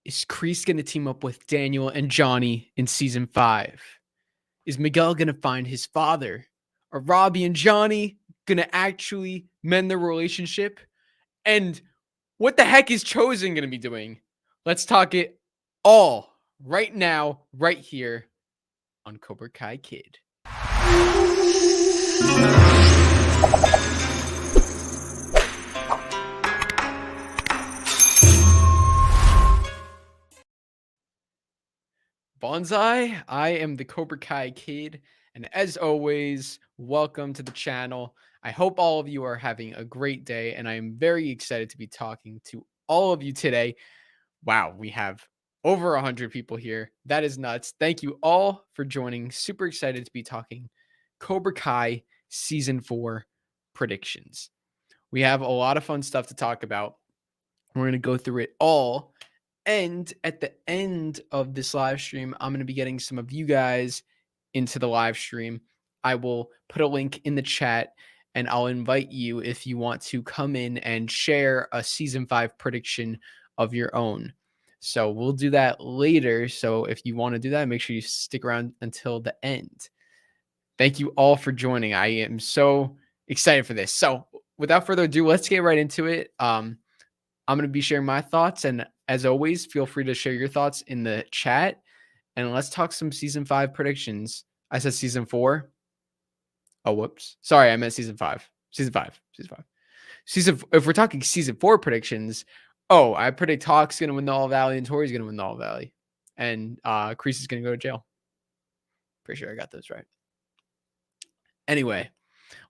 Is Kreese going to team up with Daniel and Johnny in season 5? Is Miguel going to find his father? Are Robbie and Johnny going to actually mend their relationship? And what the heck is Chozen going to be doing? Let's talk it all right now, right here on Cobra Kai Kid. Bonsai, I am the Cobra Kai Kid, and as always, welcome to the channel. I hope all of you are having a great day, and I am very excited to be talking to all of you today. Wow, we have over 100 people here. That is nuts. Thank you all for joining. Super excited to be talking Cobra Kai Season 4 predictions. We have a lot of fun stuff to talk about. We're going to go through it all. And at the end of this live stream, I'm going to be getting some of you guys into the live stream. I will put a link in the chat and I'll invite you if you want to come in and share a season 5 prediction of your own. So we'll do that later. So if you want to do that, make sure you stick around until the end. Thank you all for joining. I am so excited for this. So without further ado, let's get right into it. I'm going to be sharing my thoughts, and as always, feel free to share your thoughts in the chat, and let's talk some season 5 predictions. I said season 4. Oh, whoops. Sorry, I meant season 5. Season 5. If we're talking season 4 predictions, I predict Hawk's going to win the All Valley and Tory's going to win the All Valley, and Kreese is going to go to jail. Pretty sure I got those right. Anyway,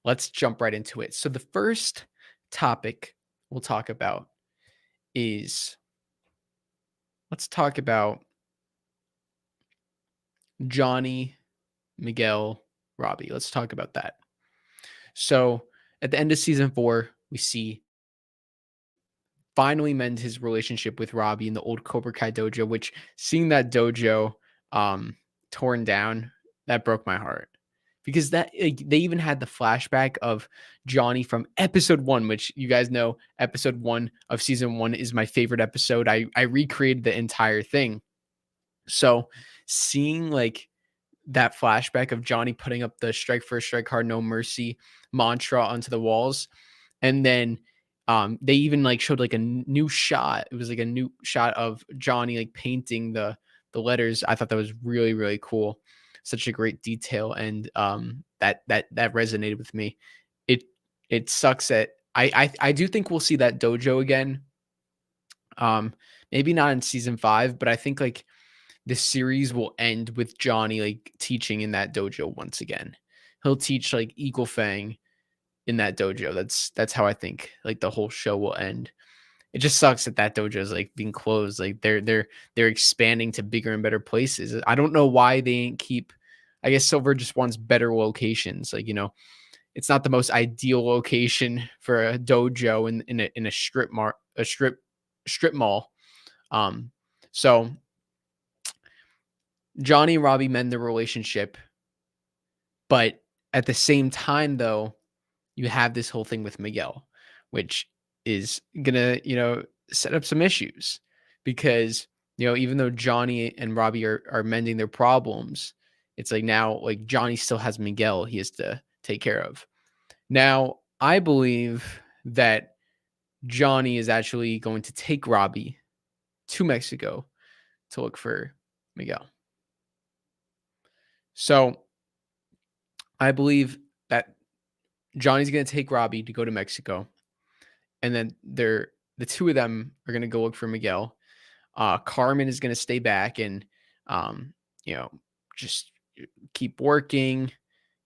let's jump right into it. So the first topic we'll talk about is, let's talk about Johnny, Miguel, Robbie. Let's talk about that. So at the end of season 4, we see finally mend his relationship with Robbie in the old Cobra Kai dojo, which seeing that dojo torn down, that broke my heart. Because that they even had the flashback of Johnny from episode 1, which you guys know episode 1 of season 1 is my favorite episode. I recreated the entire thing. So seeing like that flashback of Johnny putting up the strike first, strike hard, no mercy mantra onto the walls. And then they even like showed like a new shot. It was like a new shot of Johnny like painting the letters. I thought that was really, really cool. Such a great detail, and that resonated with me. It sucks that I do think we'll see that dojo again. Maybe not in season 5, but I think like the series will end with Johnny like teaching in that dojo once again. He'll teach like Eagle Fang in that dojo. That's how I think like the whole show will end. It just sucks that dojo is like being closed. Like they're expanding to bigger and better places. I don't know why they ain't keep. I guess Silver just wants better locations. Like, you know, it's not the most ideal location for a dojo in a strip mall. So Johnny and Robbie mend the relationship, but at the same time, though, you have this whole thing with Miguel, which is gonna, set up some issues because, even though Johnny and Robbie are mending their problems, it's like now like Johnny still has Miguel he has to take care of. Now, I believe that Johnny is actually going to take Robbie to Mexico to look for Miguel. So I believe that Johnny's going to take Robbie to go to Mexico, and then the two of them are going to go look for Miguel. Carmen is going to stay back and, just keep working,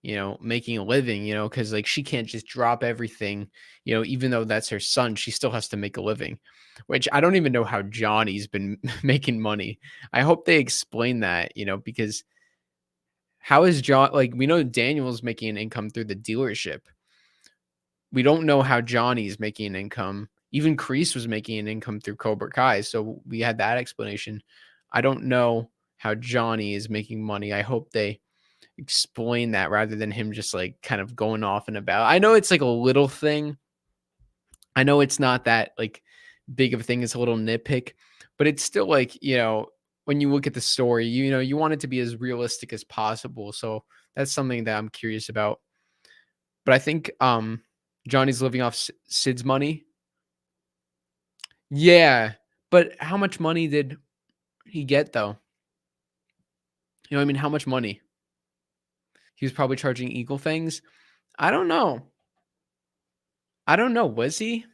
making a living, because like she can't just drop everything, even though that's her son, she still has to make a living, which I don't even know how Johnny's been making money. I hope they explain that, because how is John, like we know Daniel's making an income through the dealership. We don't know how Johnny's making an income. Even Kreese was making an income through Cobra Kai. So we had that explanation. I don't know how Johnny is making money. I hope they explain that rather than him just like kind of going off and about. I know it's like a little thing. I know it's not that like big of a thing. It's a little nitpick, but it's still like, when you look at the story, you want it to be as realistic as possible. So that's something that I'm curious about. But I think Johnny's living off Sid's money. Yeah, but how much money did he get though? You know what I mean? How much money? He was probably charging Eagle Fangs. I don't know. I don't know. Was he?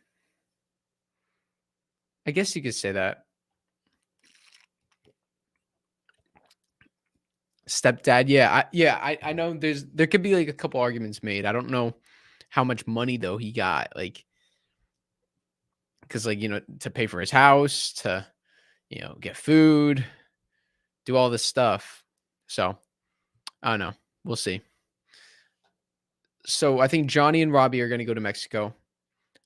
I guess you could say that. Stepdad. I know there could be like a couple arguments made. I don't know how much money though he got. Like, because like, to pay for his house, to, get food, do all this stuff. So I don't know. We'll see. So I think Johnny and Robbie are gonna go to Mexico.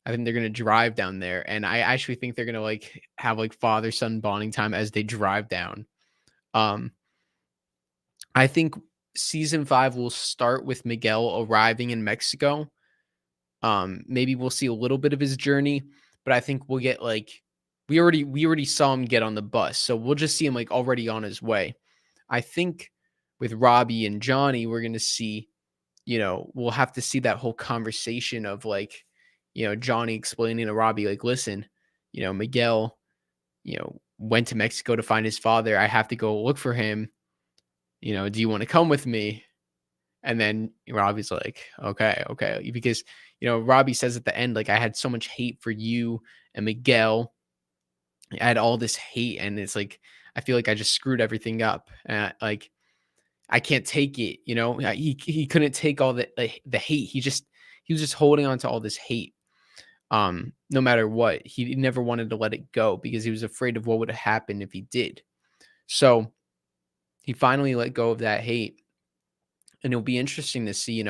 I think they're gonna drive down there, and I actually think they're gonna like have like father son bonding time as they drive down. Um, I think season 5 will start with Miguel arriving in Mexico. Maybe we'll see a little bit of his journey, but I think we'll get like we already saw him get on the bus, so we'll just see him like already on his way. I think with Robbie and Johnny, we're gonna see, we'll have to see that whole conversation of like, Johnny explaining to Robbie, like, listen, Miguel, went to Mexico to find his father. I have to go look for him. Do you want to come with me? And then Robbie's like, okay, okay. Because, Robbie says at the end, like, I had so much hate for you and Miguel. I had all this hate. And it's like, I feel like I just screwed everything up. Like, I can't take it. He couldn't take all the hate. He was just holding on to all this hate. No matter what, he never wanted to let it go because he was afraid of what would have happened if he did. So he finally let go of that hate, and it'll be interesting to see,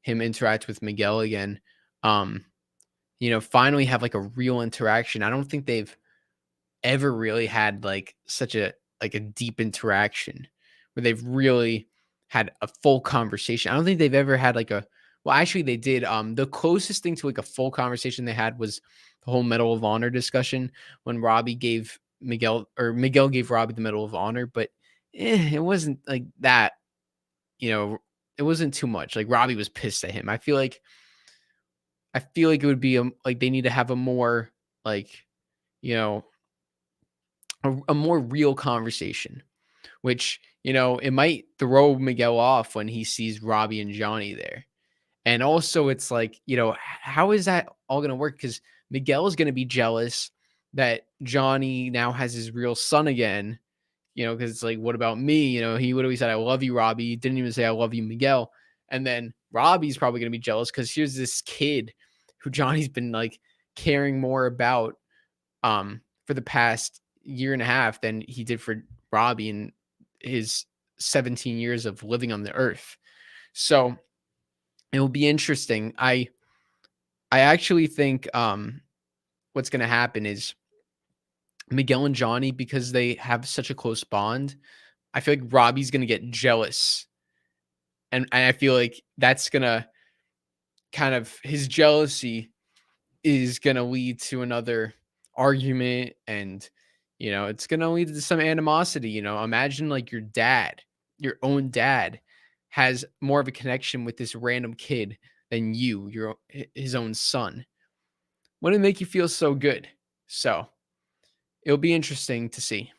him interact with Miguel again. Um, finally have like a real interaction. I don't think they've ever really had like such a deep interaction where they've really had a full conversation. I don't think they've ever had like a well, actually they did. The closest thing to like a full conversation they had was the whole Medal of Honor discussion when Robbie gave Miguel or Miguel gave Robbie the Medal of Honor, but it wasn't like that, you know, it wasn't too much. Like Robbie was pissed at him. I feel like it would be like they need to have a more like, you know, a more real conversation, which, it might throw Miguel off when he sees Robbie and Johnny there. And also, it's like, how is that all going to work? Because Miguel is going to be jealous that Johnny now has his real son again, because it's like, what about me? He would always said, I love you, Robbie. He didn't even say, I love you, Miguel. And then Robbie's probably going to be jealous because here's this kid who Johnny's been like caring more about for the past year and a half than he did for Robbie in his 17 years of living on the earth. So it will be interesting. I actually think what's going to happen is Miguel and Johnny, because they have such a close bond, I feel like Robbie's going to get jealous. And I feel like that's going to kind of his jealousy is going to lead to another argument, and it's going to lead to some animosity. Imagine like your own dad has more of a connection with this random kid than his own son. Wouldn't it make you feel so good? So it'll be interesting to see.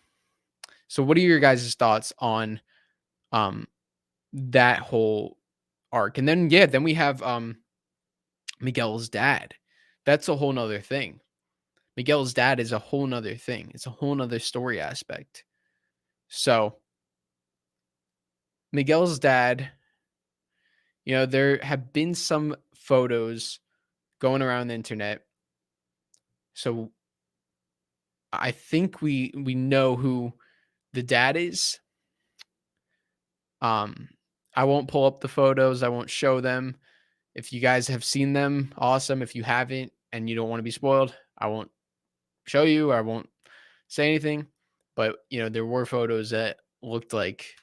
So what are your guys' thoughts on um that whole arc? And then then we have Miguel's dad. That's a whole nother thing. Miguel's dad is a whole nother thing. It's a whole nother story aspect. So Miguel's dad, there have been some photos going around the internet. So I think we know who the dad is. I won't pull up the photos. I won't show them. If you guys have seen them, awesome. If you haven't and you don't want to be spoiled, I won't show you. Or I won't say anything. But there were photos that looked like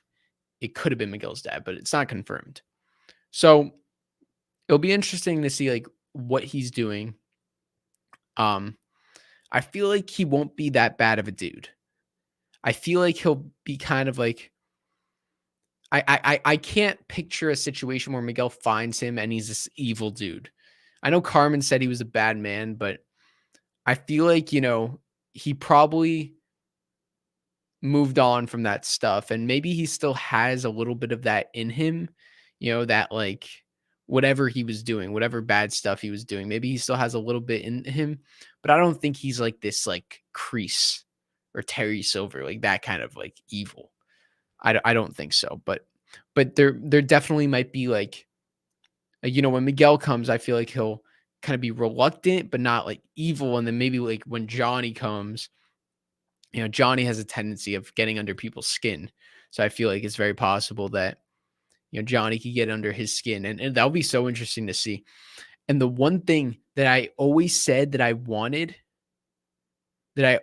it could have been Miguel's dad, but it's not confirmed. So it'll be interesting to see like what he's doing. Um, I feel like he won't be that bad of a dude. I feel like he'll be kind of like I can't picture a situation where Miguel finds him and he's this evil dude. I know Carmen said he was a bad man, but I feel like, he probably moved on from that stuff and maybe he still has a little bit of that in him, that like whatever he was doing, whatever bad stuff he was doing, maybe he still has a little bit in him, but I don't think he's like this like Kreese or Terry Silver, like that kind of like evil. I don't think so, but there definitely might be like, when Miguel comes, I feel like he'll kind of be reluctant, but not like evil. And then maybe like when Johnny comes, Johnny has a tendency of getting under people's skin. So I feel like it's very possible that, Johnny could get under his skin. And that'll be so interesting to see. And the one thing that I always said that I wanted, that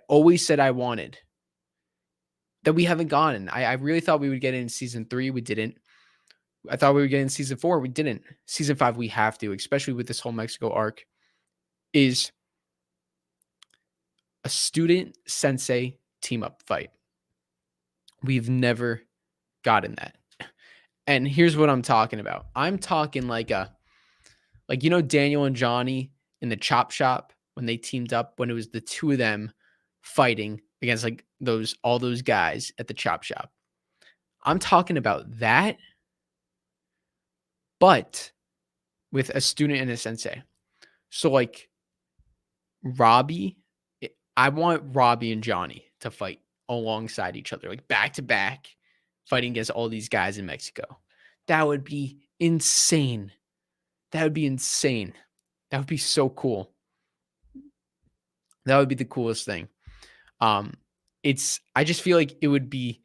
we haven't gotten. I really thought we would get it in season 3. We didn't. I thought we would get in season 4. We didn't. Season 5, we have to, especially with this whole Mexico arc, is a student sensei team up fight. We've never gotten that. And here's what I'm talking about. I'm talking like Daniel and Johnny in the chop shop when they teamed up, when it was the two of them fighting against like all those guys at the chop shop. I'm talking about that, but with a student and a sensei. So like Robbie, I want Robbie and Johnny to fight alongside each other, like back to back, fighting against all these guys in Mexico. That would be insane. That would be insane. That would be so cool. That would be the coolest thing. I just feel like it would be,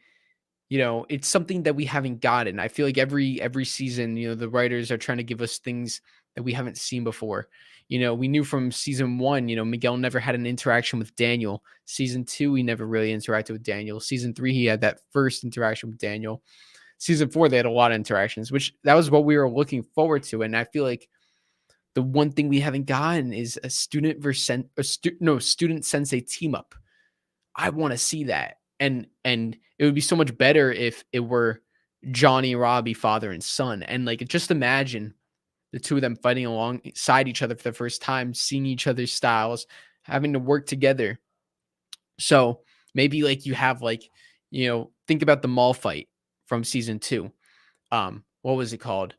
it's something that we haven't gotten. I feel like every season, the writers are trying to give us things that we haven't seen before. We knew from season 1, Miguel never had an interaction with Daniel. Season 2, he never really interacted with Daniel. Season 3, he had that first interaction with Daniel. Season 4, they had a lot of interactions, which that was what we were looking forward to. And I feel like the one thing we haven't gotten is a student student sensei team up. I want to see that. And it would be so much better if it were Johnny and Robbie, father and son. And like, just imagine the two of them fighting alongside each other for the first time, seeing each other's styles, having to work together. So maybe like you have like, think about the mall fight from season 2. What was it called?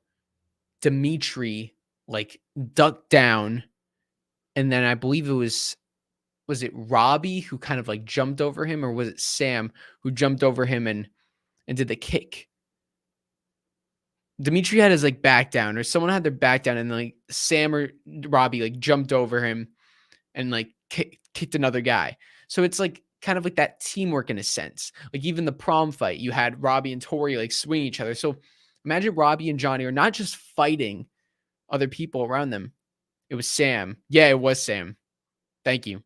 Demetri like ducked down, and then I believe it was it Robbie who kind of like jumped over him, or was it Sam who jumped over him and did the kick? Demetri had his like back down, or someone had their back down, and like Sam or Robbie like jumped over him and like kicked another guy. So it's like kind of like that teamwork in a sense. Like even the prom fight, you had Robbie and Tory like swing each other. So imagine Robbie and Johnny are not just fighting other people around them. It was Sam. Yeah, it was Sam. Thank you.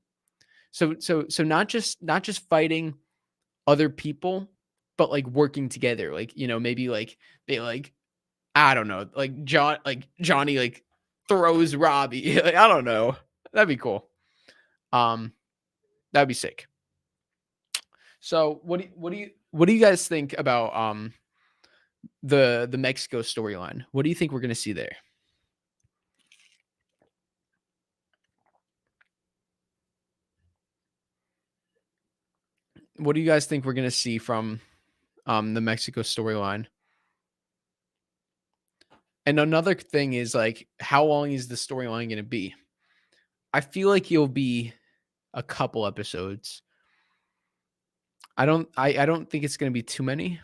So not just fighting other people, but like working together. Like, maybe like they like, I don't know, like Johnny like throws Robbie. Like, I don't know. That'd be cool. That'd be sick. So what do you guys think about the Mexico storyline? What do you think we're gonna see there? What do you guys think we're gonna see from the Mexico storyline? And another thing is like, how long is the storyline gonna be? I feel like you'll be a couple episodes. I don't think it's gonna be too many.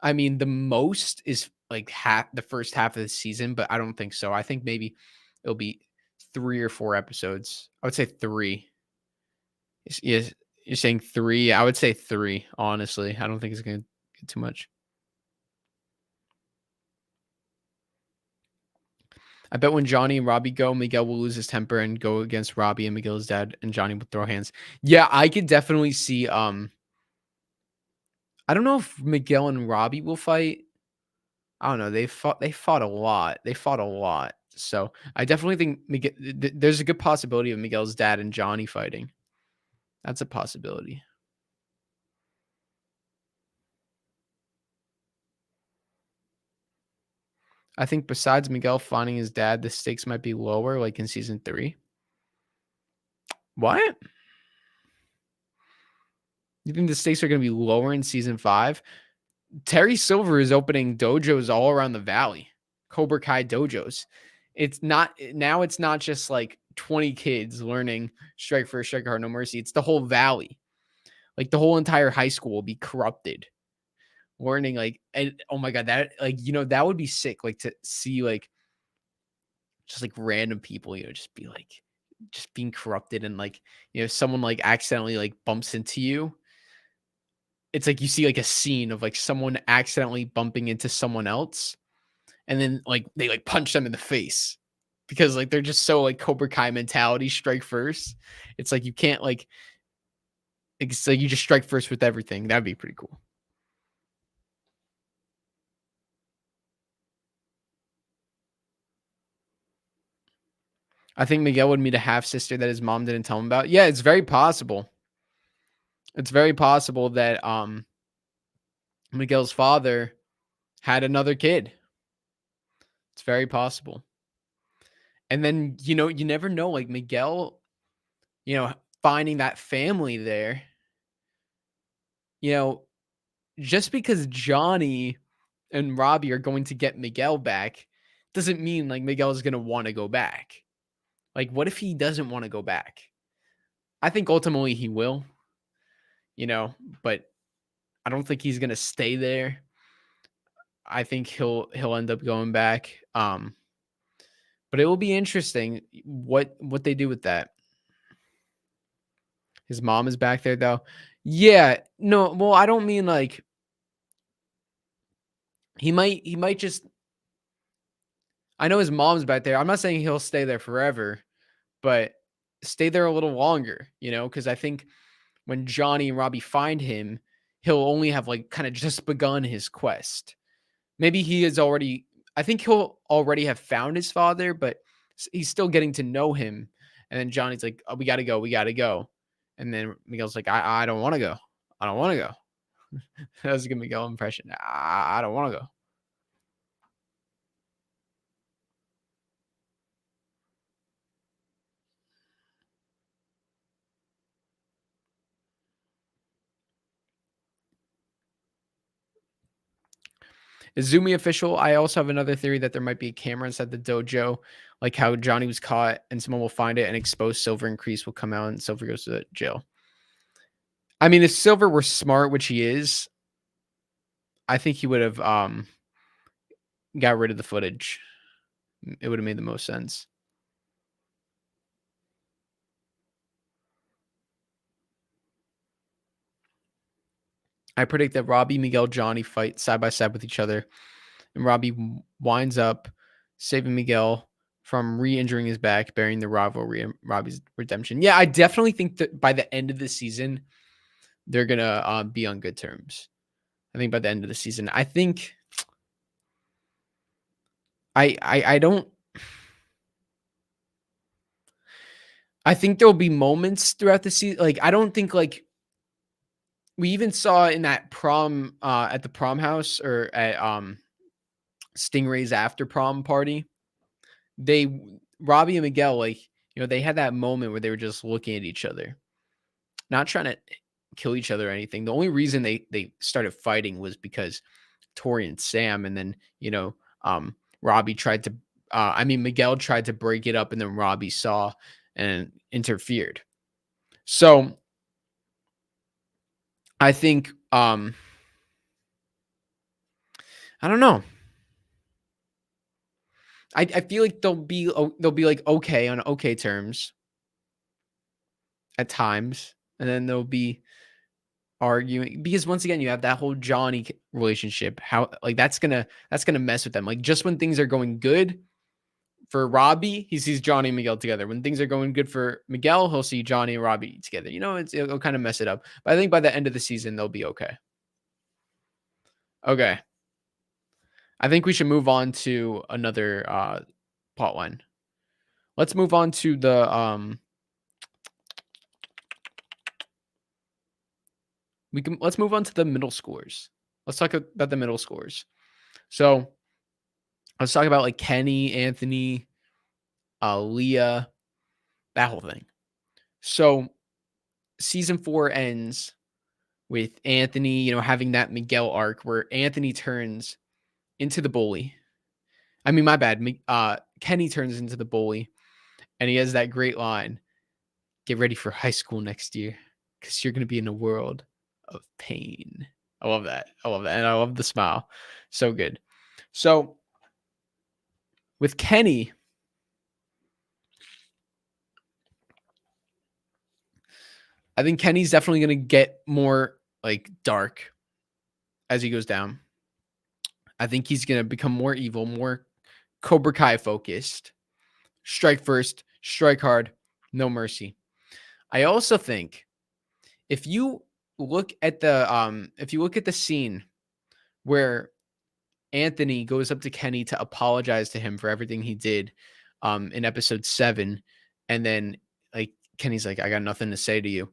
I mean, the most is like the first half of the season, but I don't think so. I think maybe it'll be 3 or 4 episodes. I would say 3. Yes, you're saying 3? I would say 3, honestly. I don't think it's gonna get too much. I bet when Johnny and Robbie go, Miguel will lose his temper and go against Robbie, and Miguel's dad and Johnny will throw hands. Yeah, I could definitely see. I don't know if Miguel and Robbie will fight. I don't know. They fought a lot. They fought a lot. So I definitely think Miguel, there's a good possibility of Miguel's dad and Johnny fighting. That's a possibility. I think besides Miguel finding his dad, the stakes might be lower, like in season 3. What? You think the stakes are going to be lower in season 5? Terry Silver is opening dojos all around the valley, Cobra Kai dojos. It's not now. It's not just like 20 kids learning strike first, strike hard, no mercy. It's the whole valley. Like the whole entire high school will be corrupted, learning like, and oh my god, that like that would be sick. Like to see like just like random people, just be like just being corrupted and like someone like accidentally like bumps into you. It's like you see like a scene of like someone accidentally bumping into someone else, and then like they like punch them in the face because like they're just so like Cobra Kai mentality, strike first. It's like you can't like it's like you just strike first with everything. That'd be pretty cool. I think Miguel would meet a half sister that his mom didn't tell him about. Yeah, it's very possible. It's very possible that Miguel's father had another kid. It's very possible. And then, you never know, like Miguel, finding that family there, you know, just because Johnny and Robbie are going to get Miguel back doesn't mean like Miguel is going to want to go back. Like, what if he doesn't want to go back? I think ultimately he will, but I don't think he's going to stay there. I think he'll end up going back. But it will be interesting what they do with that. His mom is back there though. Yeah, no, well, I don't mean like he might just I know his mom's back there. I'm not saying he'll stay there forever, but stay there a little longer, because I think when Johnny and Robbie find him, he'll only have like kind of just begun his quest. Maybe he is already I think he'll already have found his father, but he's still getting to know him. And then Johnny's like, "Oh, we got to go. We got to go." And then Miguel's like, I don't want to go. I don't want to go." That was a good Miguel impression. I don't want to go. Izumi official. I also have another theory that there might be a camera inside the dojo, like how Johnny was caught and someone will find it and expose Silver and Kreese will come out and Silver goes to jail. I mean, if Silver were smart, which he is, I think he would have got rid of the footage. It would have made the most sense. I predict that Robbie, Miguel, Johnny fight side by side with each other, and Robbie winds up saving Miguel from re-injuring his back, burying the rivalry and Robbie's redemption. Yeah, I definitely think that by the end of the season, they're gonna be on good terms. I think by the end of the season, I think I don't. I think there'll be moments throughout the season. Like I don't think like we even saw in that prom at the prom house or at Stingray's after prom party. They Robbie and Miguel like they had that moment where they were just looking at each other, not trying to kill each other or anything. The only reason they started fighting was because Tory and Sam, and then Robbie tried to. Miguel tried to break it up, and then Robbie saw and interfered. So I think I don't know. I feel like they'll be like okay on okay terms at times, and then they'll be arguing because once again you have that whole Johnny relationship. How like that's gonna mess with them. Like just when things are going good for Robbie, he sees Johnny and Miguel together. When things are going good for Miguel, he'll see Johnny and Robbie together. It'll kind of mess it up. But I think by the end of the season they'll be okay. Okay. I think we should move on to another plotline. Let's move on to the let's move on to the middle schoolers. Let's talk about the middle schoolers. So let's talk about like Kenny, Anthony, Leah, that whole thing. So season 4 ends with Anthony, having that Miguel arc where Anthony turns into the bully. I mean, my bad. Kenny turns into the bully, and he has that great line: "Get ready for high school next year, because you're going to be in a world of pain." I love that. And I love the smile. So good. So with Kenny, I think Kenny's definitely going to get more like dark as he goes down. I think he's going to become more evil, more Cobra Kai focused. Strike first, strike hard, no mercy. I also think if you look at the scene where Anthony goes up to Kenny to apologize to him for everything he did in episode 7, and then like Kenny's like, "I got nothing to say to you."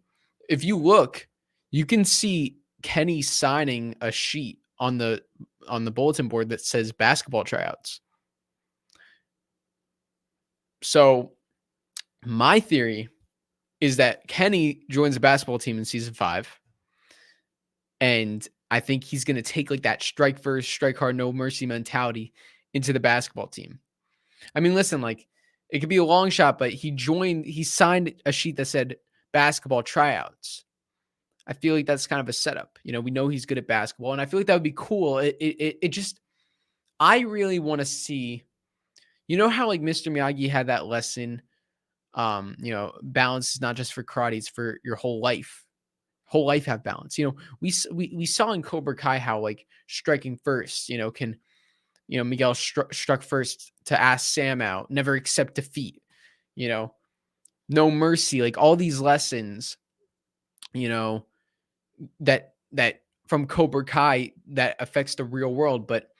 If you look, you can see Kenny signing a sheet on the bulletin board that says basketball tryouts. So my theory is that Kenny joins the basketball team in season 5, and I think he's going to take like that strike first, strike hard, no mercy mentality into the basketball team. I mean, listen, like it could be a long shot, but he signed a sheet that said basketball tryouts. I feel like that's kind of a setup. We know he's good at basketball, and I feel like that would be cool. I really want to see, how like Mr. Miyagi had that lesson, balance is not just for karate, it's for your whole life. Whole life have balance. We saw in Cobra Kai how like striking first, can, Miguel struck first to ask Sam out, never accept defeat, no mercy, like all these lessons, that from Cobra Kai that affects the real world. But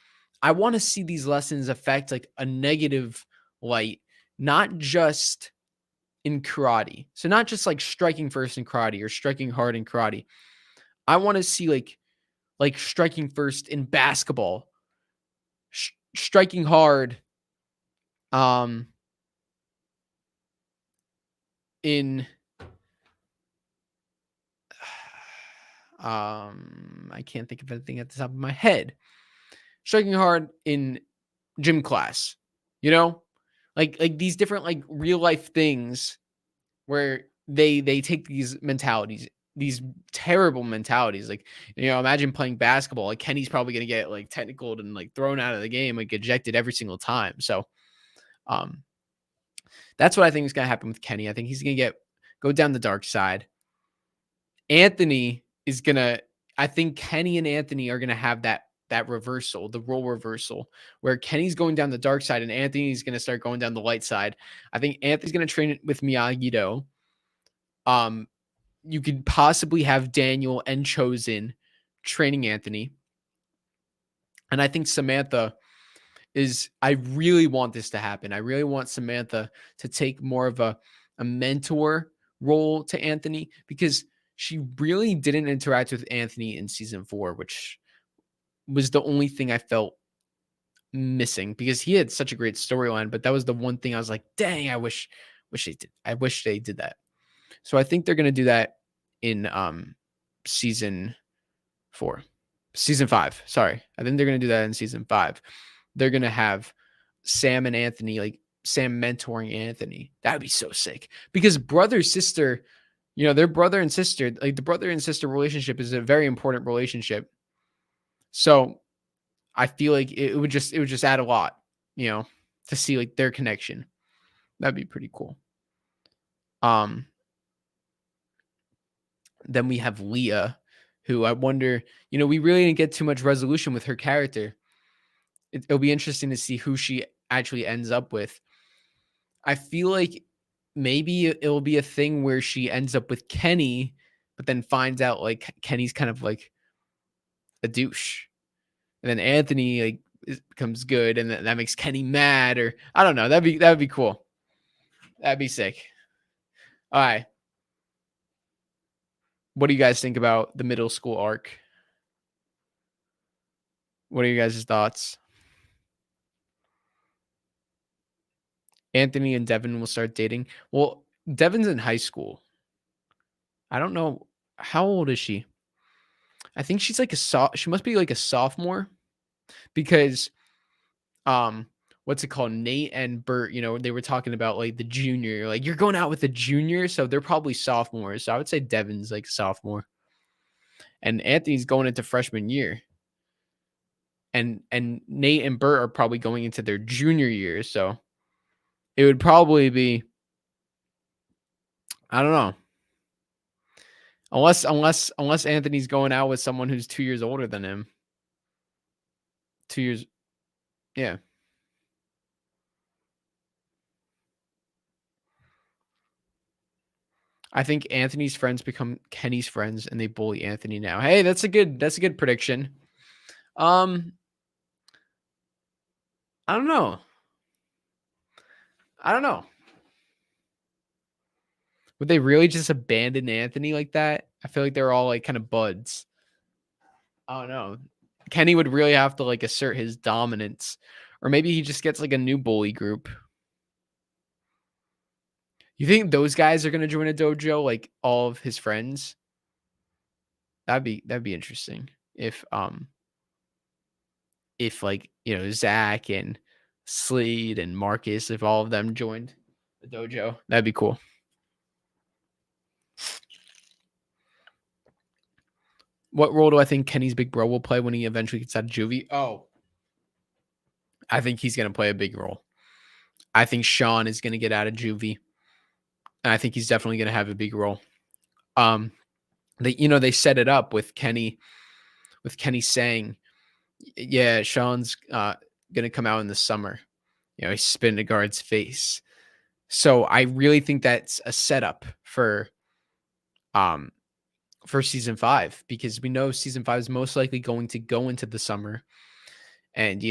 I want to see these lessons affect like a negative light, not just in karate. So not just like striking first in karate or striking hard in karate. I want to see like striking first in basketball, striking hard in I can't think of anything at the top of my head. Striking hard in gym class, like these different like real life things where they take these mentalities, these terrible mentalities. Like, imagine playing basketball. Like Kenny's probably going to get like technical and like thrown out of the game, like ejected every single time. So, that's what I think is going to happen with Kenny. I think he's going to go down the dark side. Anthony is going to, I think Kenny and Anthony are going to have that reversal, the role reversal, where Kenny's going down the dark side and Anthony's going to start going down the light side. I think Anthony's going to train with Miyagi-Do. You could possibly have Daniel and Chozen training Anthony. And I think Samantha I really want this to happen. I really want Samantha to take more of a mentor role to Anthony, because she really didn't interact with Anthony in season 4, which was the only thing I felt missing, because he had such a great storyline, but that was the one thing I was like, dang, I wish they did. I wish they did that. So I think they're going to do that in season 5. Sorry. I think they're going to do that in season 5. They're going to have Sam and Anthony, like Sam mentoring Anthony. That would be so sick, because brother, sister, their brother and sister, like the brother and sister relationship is a very important relationship. So I feel like it would just add a lot, to see like their connection. That'd be pretty cool. Then we have Leah, who I wonder, we really didn't get too much resolution with her character. It'll be interesting to see who she actually ends up with. I feel like maybe it'll be a thing where she ends up with Kenny, but then finds out like Kenny's kind of like a douche. And then Anthony like becomes good, and that makes Kenny mad, or I don't know. That'd be cool. That'd be sick. All right. What do you guys think about the middle school arc? What are you guys' thoughts? Anthony and Devin will start dating. Well, Devin's in high school. I don't know, how old is she? I think she's like she must be like a sophomore, because um what's it called? Nate and Bert, they were talking about like the junior, like you're going out with the junior, so they're probably sophomores. So I would say Devin's like sophomore, and Anthony's going into freshman year, and Nate and Bert are probably going into their junior year. So it would probably be, I don't know, unless Anthony's going out with someone who's 2 years older than him. 2 years, yeah. I think Anthony's friends become Kenny's friends, and they bully Anthony now. Hey, that's a good prediction. Um, I don't know. I don't know. Would they really just abandon Anthony like that? I feel like they're all like kind of buds. I don't know. Kenny would really have to like assert his dominance, or maybe he just gets like a new bully group. You think those guys are gonna join a dojo, like all of his friends? That'd be interesting if like Zach and Slade and Marcus, if all of them joined the dojo, that'd be cool. What role do I think Kenny's big bro will play when he eventually gets out of juvie? Oh, I think he's gonna play a big role. I think Sean is gonna get out of juvie, and I think he's definitely gonna have a big role. Um, they set it up with Kenny saying, yeah, Sean's gonna come out in the summer. He spit in a guard's face. So I really think that's a setup um for season 5, because we know season 5 is most likely going to go into the summer, and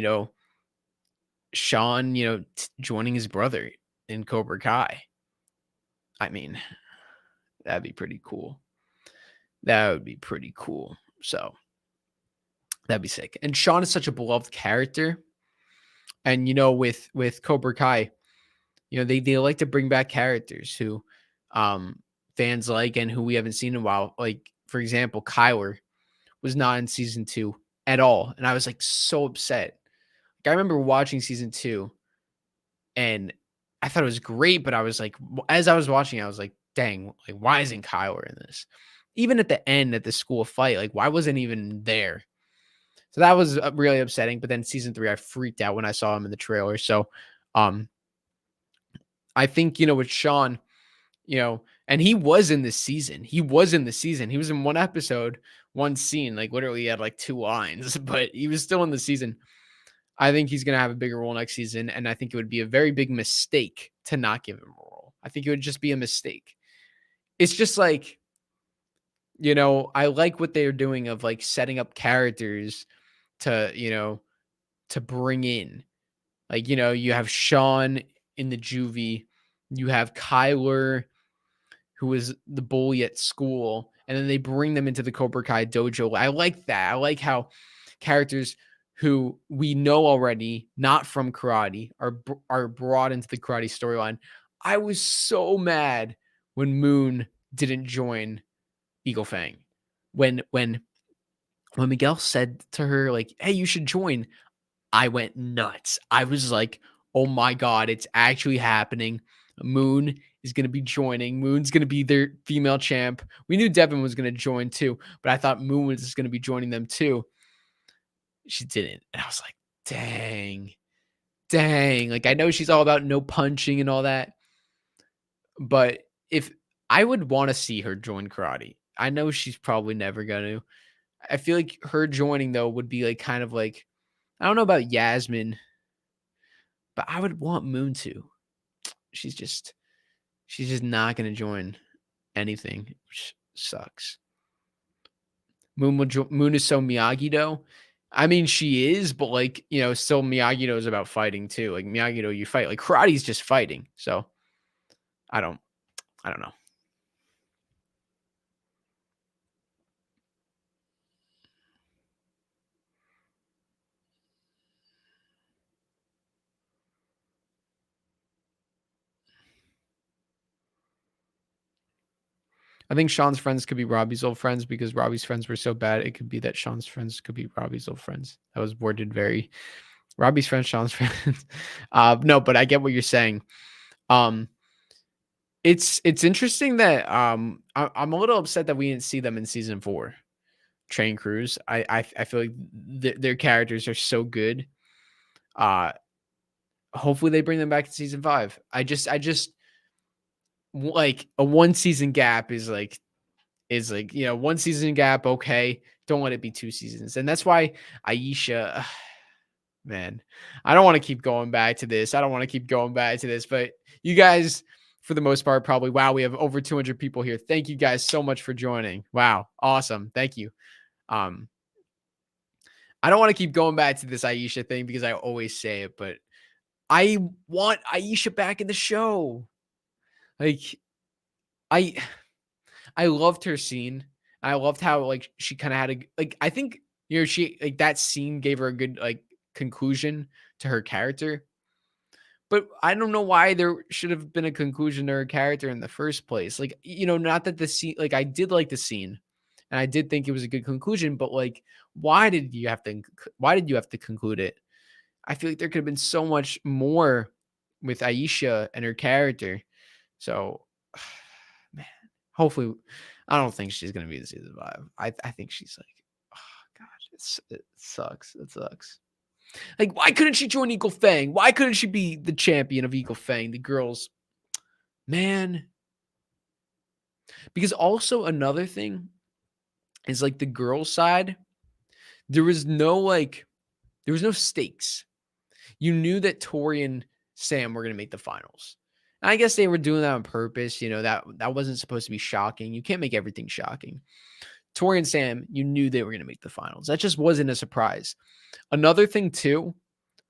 Sean, joining his brother in Cobra Kai. I mean, that'd be pretty cool. That would be pretty cool. So that'd be sick. And Sean is such a beloved character. And with Cobra Kai, they like to bring back characters who fans like and who we haven't seen in a while. Like, for example, Kyler was not in season 2 at all. And I was like so upset. Like, I remember watching season 2 and I thought it was great, but I was like, as I was watching, I was like, dang, like, why isn't Kyler in this? Even at the end at the school fight, like, why wasn't he even there? So that was really upsetting. But then season 3, I freaked out when I saw him in the trailer. So, I think, with Sean, and he was in this season. He was in the season. He was in one episode, one scene, like literally he had like 2 lines, but he was still in the season. I think he's going to have a bigger role next season. And I think it would be a very big mistake to not give him a role. I think it would just be a mistake. It's just like, I like what they're doing of like setting up characters to bring in. Like, you have Sean in the juvie, you have Kyler, who is the bully at school, and then they bring them into the Cobra Kai dojo. I like that. I like how characters who we know already, not from karate, are brought into the karate storyline. I was so mad when Moon didn't join Eagle Fang. When Miguel said to her, like, hey, you should join, I went nuts. I was like, oh my God, it's actually happening. Moon is going to be joining. Moon's going to be their female champ. We knew Devin was going to join too, but I thought Moon was going to be joining them too. She didn't. And I was like, dang. Like, I know she's all about no punching and all that, but if I would want to see her join karate, I know she's probably never going to. I feel like her joining though would be like kind of like, I don't know about Yasmin, but I would want Moon to. She's just not going to join anything, which sucks. Moon is so Miyagi though. I mean, she is, but like, still Miyagi knows about fighting too. Like Miyagi, you fight. Like karate's just fighting. So I don't, I don't know. I think Sean's friends could be Robbie's old friends because Robbie's friends were so bad. It could be that Sean's friends could be Robbie's old friends. That was worded very Robbie's friends, Sean's friends. No, but I get what you're saying. Um, it's interesting that I'm a little upset that we didn't see them in season 4. Train Crews. I feel like their characters are so good. Uh, hopefully they bring them back in season 5. I just like a 1 season gap is like, 1 season gap, okay. Don't let it be 2 seasons. And that's why Aisha, man, I don't want to keep going back to this. I don't want to keep going back to this, but you guys, for the most part, probably, wow, we have over 200 people here. Thank you guys so much for joining. Wow. Awesome. Thank you. Um, I don't want to keep going back to this Aisha thing because I always say it, but I want Aisha back in the show. Like, I I loved her scene. I loved how like she kind of had a like I think she like that scene gave her a good like conclusion to her character. But I don't know why there should have been a conclusion to her character in the first place. Like, not that the scene like I did like the scene and I did think it was a good conclusion, but like why did you have to conclude it? I feel like there could have been so much more with Aisha and her character. So, man, hopefully, I don't think she's gonna be in season 5. I think she's like, oh gosh, it sucks. It sucks. Like, why couldn't she join Eagle Fang? Why couldn't she be the champion of Eagle Fang? The girls, man. Because also another thing is like the girls' side. There was no stakes. You knew that Tory and Sam were going to make the finals. And I guess they were doing that on purpose. That wasn't supposed to be shocking. You can't make everything shocking. Tory and Sam, you knew they were going to make the finals. That just wasn't a surprise. Another thing too,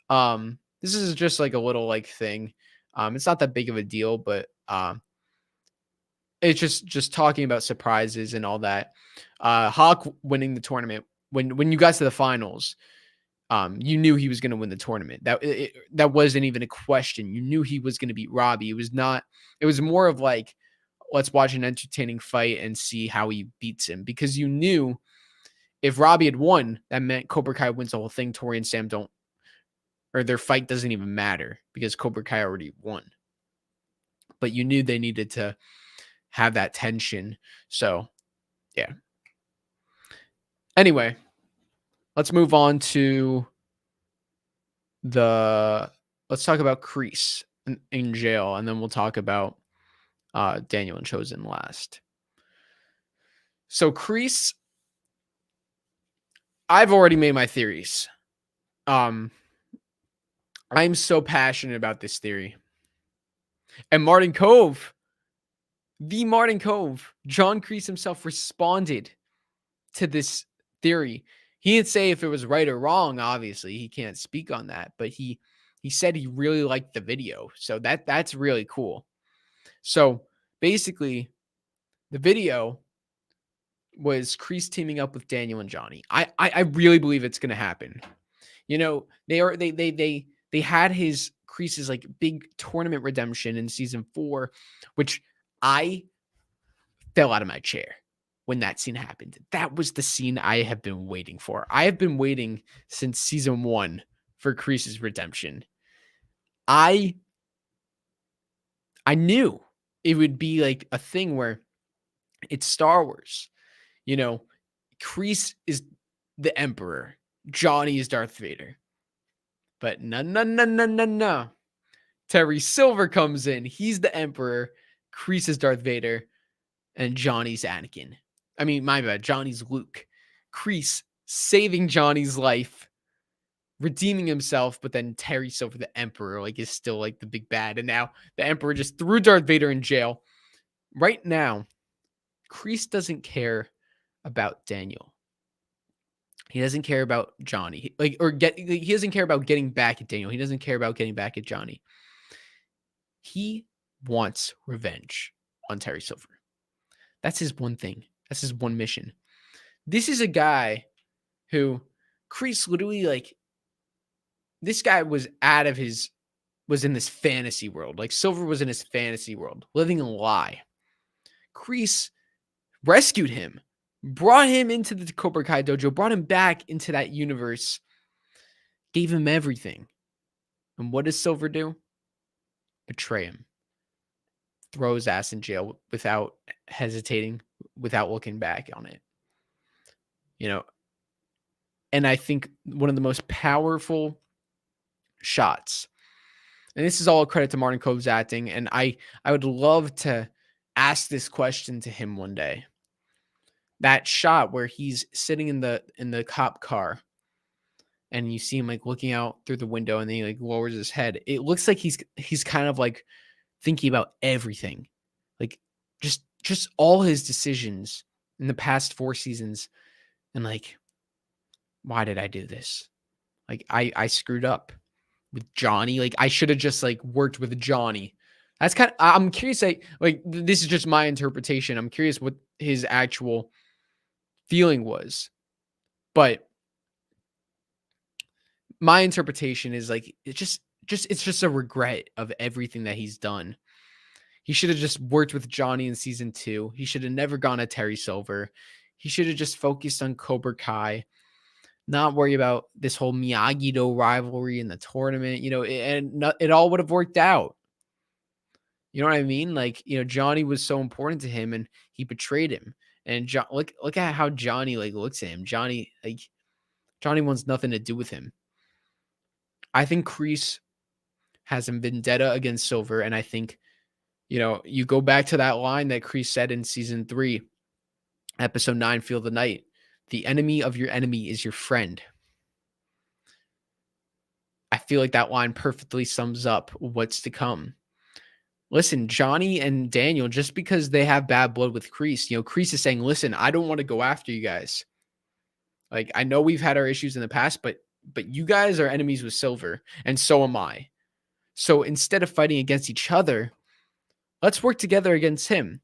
this is just like a little like thing. It's not that big of a deal, but it's just talking about surprises and all that. Hawk winning the tournament when you got to the finals, you knew he was going to win the tournament. That wasn't even a question. You knew he was going to beat Robbie. It was more of like, let's watch an entertaining fight and see how he beats him, because you knew if Robbie had won, that meant Cobra Kai wins the whole thing. Tory and Sam don't, or their fight doesn't even matter because Cobra Kai already won. But you knew they needed to have that tension. So, yeah. Anyway, let's move on to let's talk about Kreese in jail, and then we'll talk about Daniel and Chozen last. So Kreese, I've already made my theories. I'm so passionate about this theory. And Martin Cove, John Kreese himself responded to this theory. He didn't say if it was right or wrong. Obviously, he can't speak on that, but he said he really liked the video. So that's really cool. So basically, the video was Kreese teaming up with Daniel and Johnny. I really believe it's gonna happen. They had his Kreese's like big tournament redemption in season 4, which I fell out of my chair when that scene happened. That was the scene I have been waiting for. I have been waiting since season 1 for Kreese's redemption. I knew it would be like a thing where it's Star Wars. Kreese is the Emperor. Johnny is Darth Vader. But no. Terry Silver comes in. He's the Emperor. Kreese is Darth Vader. And Johnny's Anakin. I mean, my bad. Johnny's Luke. Kreese saving Johnny's life, redeeming himself, but then Terry Silver, the Emperor, like is still like the big bad. And now the Emperor just threw Darth Vader in jail. Right now, Kreese doesn't care about Daniel. He doesn't care about Johnny. He doesn't care about getting back at Daniel. He doesn't care about getting back at Johnny. He wants revenge on Terry Silver. That's his one thing. That's his one mission. This is a guy who Kreese literally, like, this guy was in this fantasy world. Like, Silver was in his fantasy world, living a lie. Kreese rescued him, brought him into the Cobra Kai dojo, brought him back into that universe, gave him everything. And what does Silver do? Betray him. Throw his ass in jail without hesitating, without looking back on it. You know, and I think one of the most powerful shots, and this is all a credit to Martin Kove's acting, and I would love to ask this question to him one day. That shot where he's sitting in the cop car and you see him like looking out through the window and then he like lowers his head. It looks like he's kind of like thinking about everything. Like just all his decisions in the past 4 seasons, and like, why did I do this? Like, I screwed up with Johnny. Like, I should have just like worked with Johnny. That's kind of, I'm curious, like this is just my interpretation. I'm curious what his actual feeling was. But my interpretation is like, it's just a regret of everything that he's done. He should have just worked with Johnny in season 2. He should have never gone to Terry Silver. He should have just focused on Cobra Kai, not worry about this whole Miyagi-Do rivalry in the tournament, it all would have worked out. You know what I mean? Like, Johnny was so important to him and he betrayed him. And look at how Johnny like looks at him. Johnny wants nothing to do with him. I think Kreese has a vendetta against Silver, and I think, you go back to that line that Kreese said in season 3, episode 9, Feel the Night. The enemy of your enemy is your friend. I feel like that line perfectly sums up what's to come. Listen, Johnny and Daniel, just because they have bad blood with Kreese, Kreese is saying, listen, I don't want to go after you guys. Like, I know we've had our issues in the past, but you guys are enemies with Silver, and so am I. So instead of fighting against each other, let's work together against him.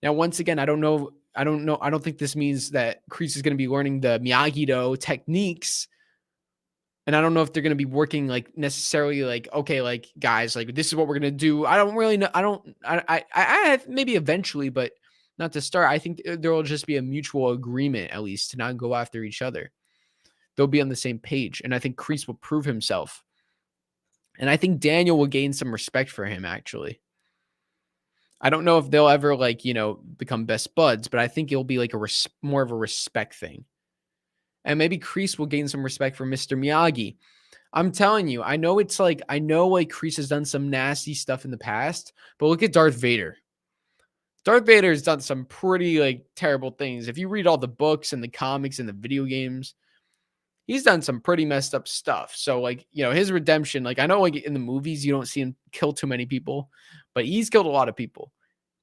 Now, once again, I don't think this means that Kreese is going to be learning the Miyagi-Do techniques. And I don't know if they're going to be working like necessarily like, okay, like, guys, like, this is what we're going to do. I don't really know. I maybe eventually, but not to start. I think there will just be a mutual agreement, at least, to not go after each other. They'll be on the same page. And I think Kreese will prove himself. And I think Daniel will gain some respect for him, actually. I don't know if they'll ever like, become best buds, but I think it'll be like more of a respect thing. And maybe Kreese will gain some respect for Mr. Miyagi. I'm telling you, I know Kreese has done some nasty stuff in the past, but look at Darth Vader. Darth Vader has done some pretty like terrible things. If you read all the books and the comics and the video games, he's done some pretty messed up stuff. So like, his redemption, like, I know like in the movies, you don't see him kill too many people, but he's killed a lot of people.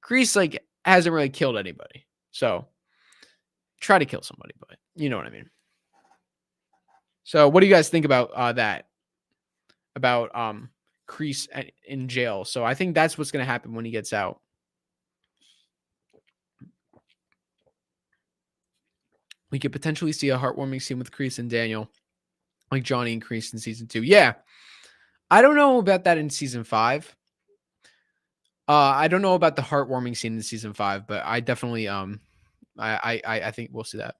Kreese like hasn't really killed anybody. So try to kill somebody, but you know what I mean? So what do you guys think about that? About Kreese in jail. So I think that's what's going to happen when he gets out. We could potentially see a heartwarming scene with Kreese and Daniel, like Johnny and Kreese in season 2. Yeah. I don't know about that in season 5. I don't know about the heartwarming scene in season 5, but I definitely I think we'll see that.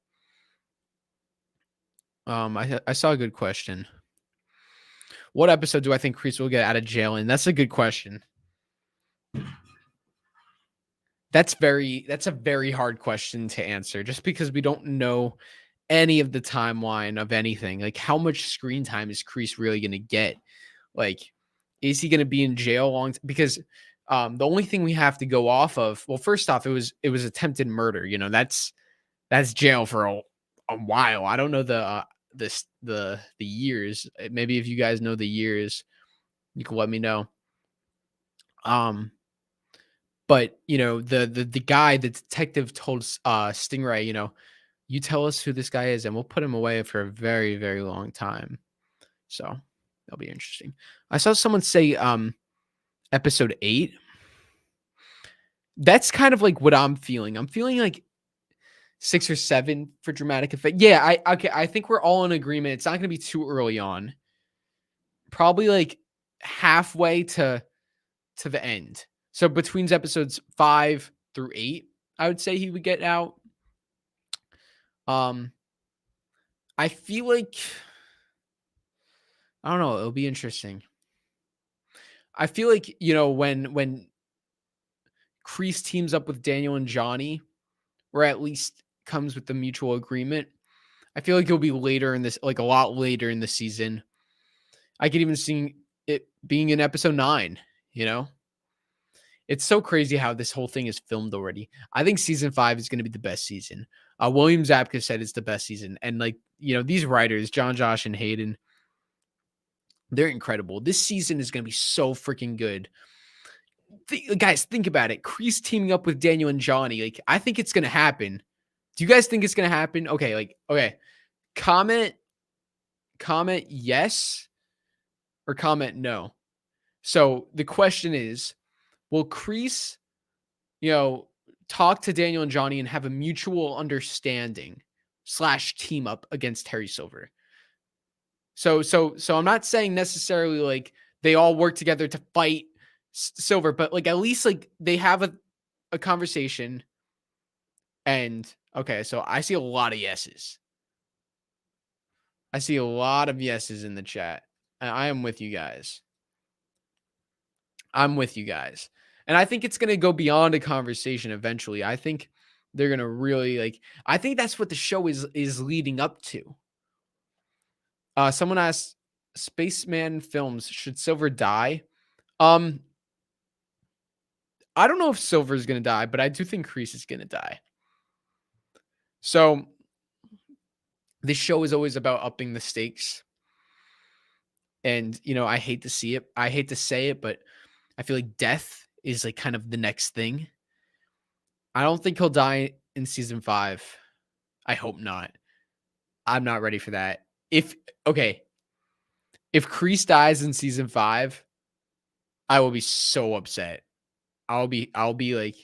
I saw a good question. What episode do I think Kreese will get out of jail in? That's a good question. That's a very hard question to answer, just because we don't know any of the timeline of anything. Like, how much screen time is Kreese really going to get? Like, is he going to be in jail long? Because the only thing we have to go off of, well, first off, it was attempted murder. That's jail for a while. I don't know the years. Maybe if you guys know the years, you can let me know. But the guy, the detective told Stingray, You tell us who this guy is, and we'll put him away for a very, very long time. So that'll be interesting. I saw someone say episode 8. That's kind of like what I'm feeling. I'm feeling like 6 or 7 for dramatic effect. Yeah, I think we're all in agreement. It's not gonna be too early on. Probably like halfway to the end. So between episodes 5 through 8, I would say he would get out. I feel like I don't know, it'll be interesting. I feel like, when Kreese teams up with Daniel and Johnny, or at least comes with the mutual agreement, I feel like it'll be later in this, like a lot later in the season. I could even see it being in episode 9, you know? It's so crazy how this whole thing is filmed already. I think season 5 is going to be the best season. William Zabka said it's the best season. And like, these writers, John, Josh, and Hayden, they're incredible. This season is going to be so freaking good. Guys, think about it. Kreese teaming up with Daniel and Johnny. Like, I think it's going to happen. Do you guys think it's going to happen? Okay. Comment yes or comment no. So the question is, will Kreese, talk to Daniel and Johnny and have a mutual understanding / team up against Terry Silver? So I'm not saying necessarily like they all work together to fight Silver, but like at least like they have a conversation. And okay, so I see a lot of yeses. I see a lot of yeses in the chat. And I am with you guys. I'm with you guys. And I think it's going to go beyond a conversation eventually. I think they're going to really I think that's what the show is leading up to. Someone asked, Spaceman Films, should Silver die? I don't know if Silver is going to die, but I do think Kreese is going to die. So this show is always about upping the stakes. And, I hate to see it. I hate to say it, but I feel like death is like kind of the next thing. I don't think he'll die in season 5. I hope not. I'm not ready for that. If Kreese dies in season 5, I will be so upset. I'll be like,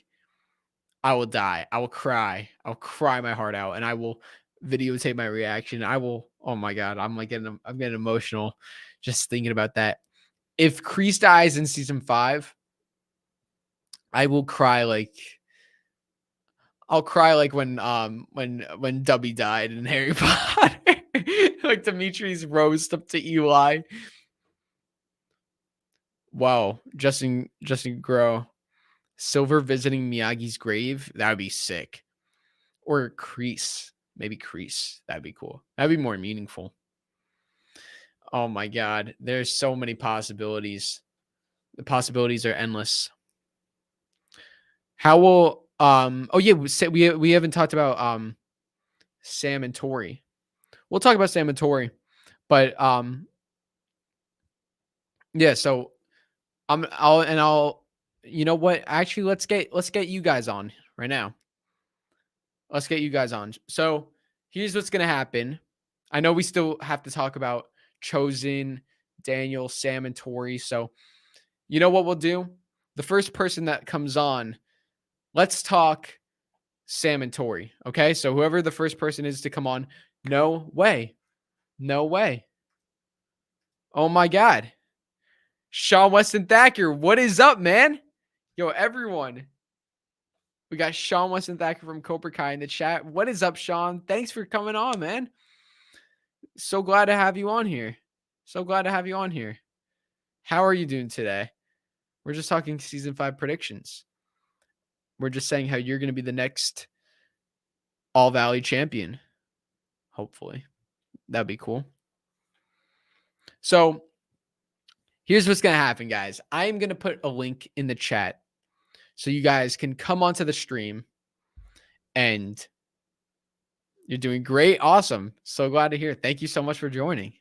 I will die. I will cry. I'll cry my heart out, and I will videotape my reaction. I will. Oh my god, I'm getting emotional just thinking about that. If Kreese dies in season 5, I will cry like I'll cry like when Dubby died in Harry Potter. Like Demetri's roast up to Eli. Wow, Justin Grow. Silver visiting Miyagi's grave. That would be sick. Or Kreese. Maybe Kreese. That'd be cool. That'd be more meaningful. Oh my god. There's so many possibilities. The possibilities are endless. How will oh yeah, we haven't talked about Sam and Tory. We'll talk about Sam and Tory. But yeah, so I'll you know what? Actually, let's get you guys on right now. Let's get you guys on. So here's what's gonna happen. I know we still have to talk about Chozen, Daniel, Sam, and Tory. So you know what we'll do? The first person that comes on, let's talk Sam and Tory. Okay. So whoever the first person is to come on, no way. No way. Oh my God. Sean Weston Thacker, what is up, man? Yo, everyone. We got Sean Weston Thacker from Cobra Kai in the chat. What is up, Sean? Thanks for coming on, man. So glad to have you on here. So glad to have you on here. How are you doing today? We're just talking season 5 predictions. We're just saying how you're going to be the next All Valley champion. Hopefully. That'd be cool. So here's what's going to happen, guys. I am going to put a link in the chat so you guys can come onto the stream. And you're doing great. Awesome. So glad to hear. Thank you so much for joining.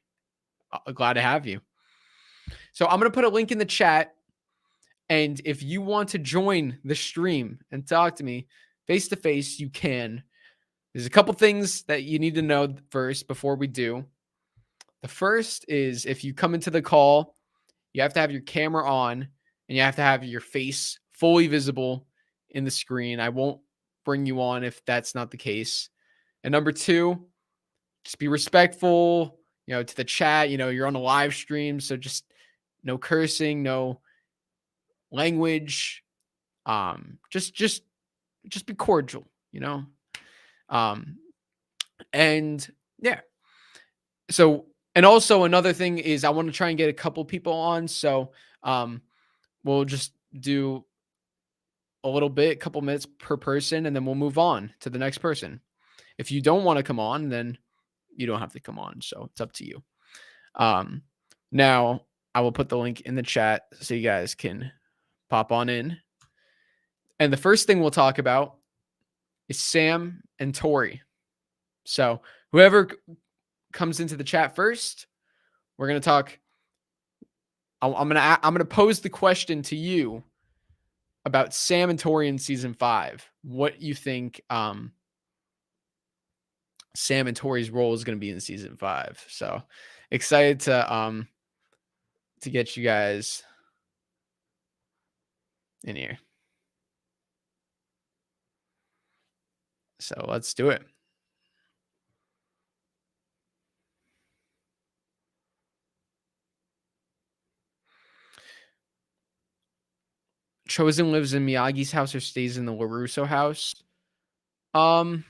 Glad to have you. So I'm going to put a link in the chat. And if you want to join the stream and talk to me face to face, you can. There's a couple things that you need to know first before we do. The first is if you come into the call, you have to have your camera on and you have to have your face fully visible in the screen. I won't bring you on if that's not the case. And number two, just be respectful, to the chat. You're on a live stream, so just no cursing, no language. Just be cordial, Um, and yeah. So, and also another thing is I want to try and get a couple people on. So, we'll just do a little bit, a couple minutes per person, and then we'll move on to the next person. If you don't want to come on, then you don't have to come on. So it's up to you. Now I will put the link in the chat so you guys can pop on in. And the first thing we'll talk about is Sam and Tory. So whoever comes into the chat first, we're going to talk. I'm going to pose the question to you about Sam and Tory in season 5. What you think Sam and Tory's role is going to be in season 5. So excited to get you guys in here. So let's do it. Chozen lives in Miyagi's house or stays in the LaRusso house. I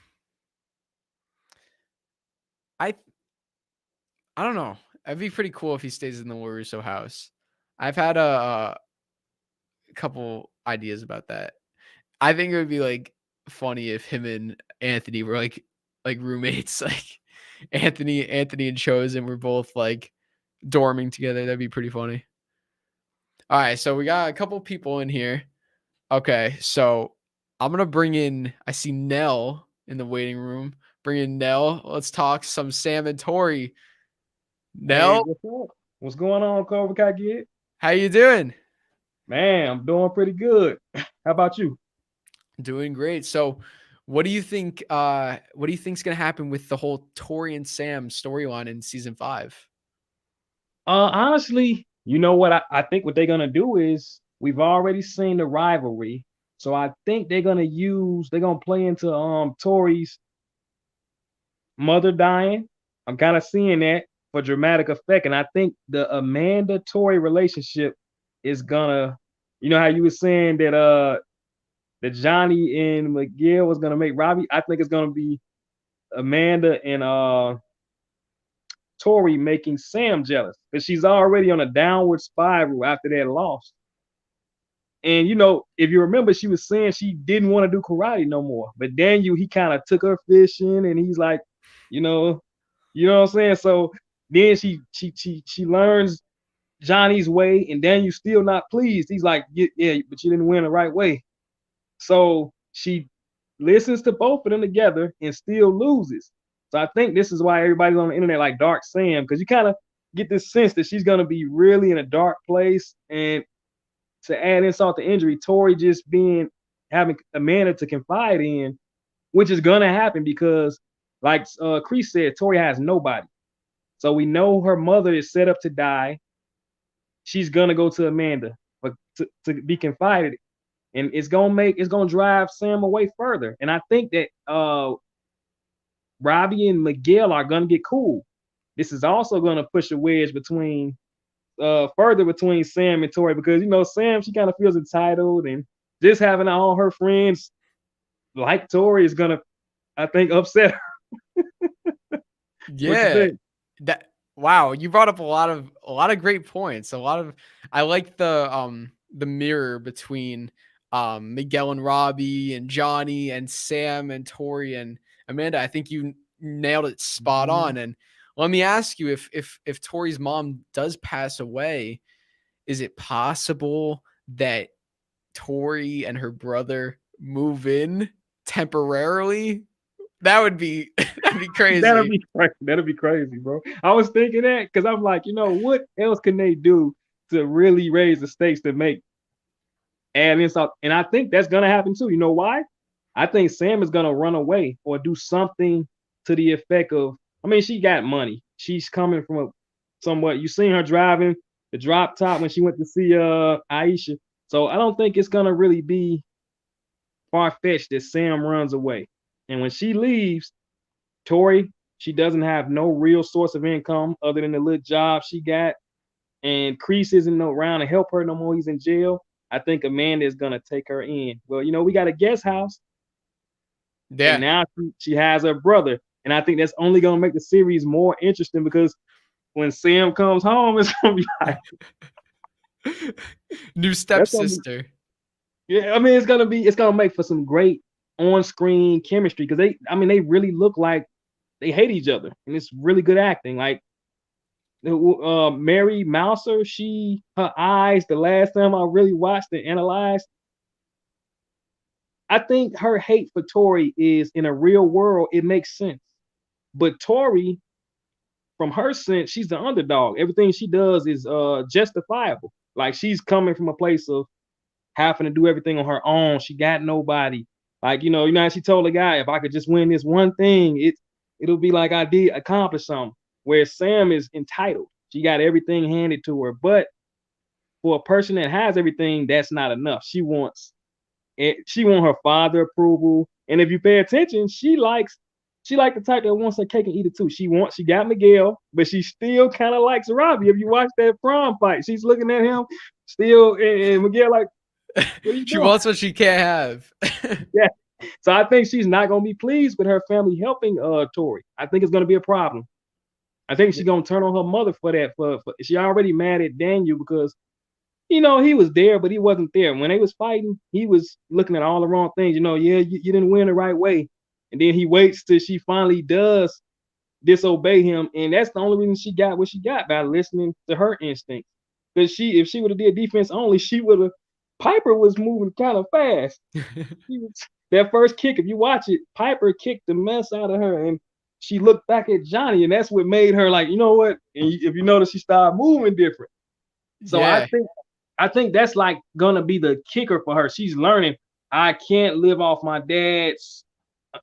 don't know. It'd be pretty cool if he stays in the LaRusso house. I've had a couple ideas about that. I think it would be like funny if him and Anthony were like roommates. Like Anthony and Chozen were both like dorming together. That'd be pretty funny. All right, so we got a couple people in here. Okay, so I'm gonna bring in. I see Nell in the waiting room. Bring in Nell. Let's talk some Sam and Tory. Nell, Hey, what's up? What's going on, Cobra Kai kid? how you doing? Man, I'm doing pretty good. How about you? Doing great. So, what do you think? What do you think's gonna happen with the whole Tory and Sam storyline in season 5? Honestly, you know what? I think what they're gonna do is we've already seen the rivalry, so I think they're gonna play into Tori's mother dying. I'm kind of seeing that for dramatic effect, and I think the Amanda Tory relationship is gonna, you know how you were saying that Johnny and Miguel was gonna make Robbie. I think it's gonna be Amanda and Tory making Sam jealous because she's already on a downward spiral after that loss. And if you remember, she was saying she didn't want to do karate no more. But Daniel, he kind of took her fishing, and he's like, you know, you know what I'm saying. So then she learns Johnny's way, and Daniel's still not pleased. He's like, yeah, but you didn't win the right way. So she listens to both of them together and still loses. So I think this is why everybody's on the internet like Dark Sam, because you kind of get this sense that she's gonna be really in a dark place. And to add insult to injury, Tory just having Amanda to confide in, which is gonna happen because, like Kreese said, Tory has nobody. So we know her mother is set up to die. She's gonna go to Amanda, but to be confided, and it's gonna drive Sam away further. And I think that Robbie and Miguel are gonna get cool. This is also gonna push a wedge further between Sam and Tory, because Sam, she kind of feels entitled, and just having all her friends like Tory is gonna, I think, upset her. What you Yeah. think? Wow, you brought up a lot of great points. I like the mirror between Miguel and Robbie and Johnny and Sam and Tory and Amanda. I think you nailed it spot Mhm. on. And let me ask you, if Tory's mom does pass away, is it possible that Tory and her brother move in temporarily? That would be that'd be That'll crazy. be crazy. That'll be crazy, bro. I was thinking that because I'm like, what else can they do to really raise the stakes to make add insult? And I think that's gonna happen too. You know why? I think Sam is gonna run away or do something to the effect of. I mean, she got money. She's coming from a somewhat. You seen her driving the drop top when she went to see Aisha. So I don't think it's gonna really be far fetched that Sam runs away. And when she leaves, Tory, she doesn't have no real source of income other than the little job she got. And Kreese isn't around to help her no more. He's in jail. I think Amanda is gonna take her in. Well, we got a guest house, and Yeah. now she has her brother, and I think that's only gonna make the series more interesting because when Sam comes home, it's gonna be like New that's gonna be stepsister. yeah. I mean, it's gonna make for some great on-screen chemistry because they really look like they hate each other, and it's really good acting. Like Mary Mouser, her eyes. The last time I really watched and analyzed, I think her hate for Tory is in a real world. It makes sense, but Tory, from her sense, she's the underdog. Everything she does is justifiable. Like she's coming from a place of having to do everything on her own. She got nobody. Like how she told the guy, if I could just win this one thing, it'll be like I did accomplish something. Where Sam is entitled. She got everything handed to her. But for a person that has everything, that's not enough. She want her father approval. And if you pay attention, she like the type that wants her cake and eat it too. She got Miguel, but she still kind of likes Robbie. If you watch that prom fight, she's looking at him still, and Miguel like, what are you She doing? wants what she can't have. Yeah. So I think she's not gonna be pleased with her family helping Tory. I think it's gonna be a problem. I think she's gonna turn on her mother for that. For she already mad at Daniel because he was there, but he wasn't there. When they was fighting, he was looking at all the wrong things. Yeah, you didn't win the right way. And then he waits till she finally does disobey him. And that's the only reason she got what she got, by listening to her instincts. Because if she would have did defense only, she would have. Piper was moving kind of fast. That first kick, if you watch it, Piper kicked the mess out of her, and she looked back at Johnny, and that's what made her like, you know what? And if you notice, she started moving different. So Yeah. I think that's like gonna be the kicker for her. She's learning. I can't live off my dad's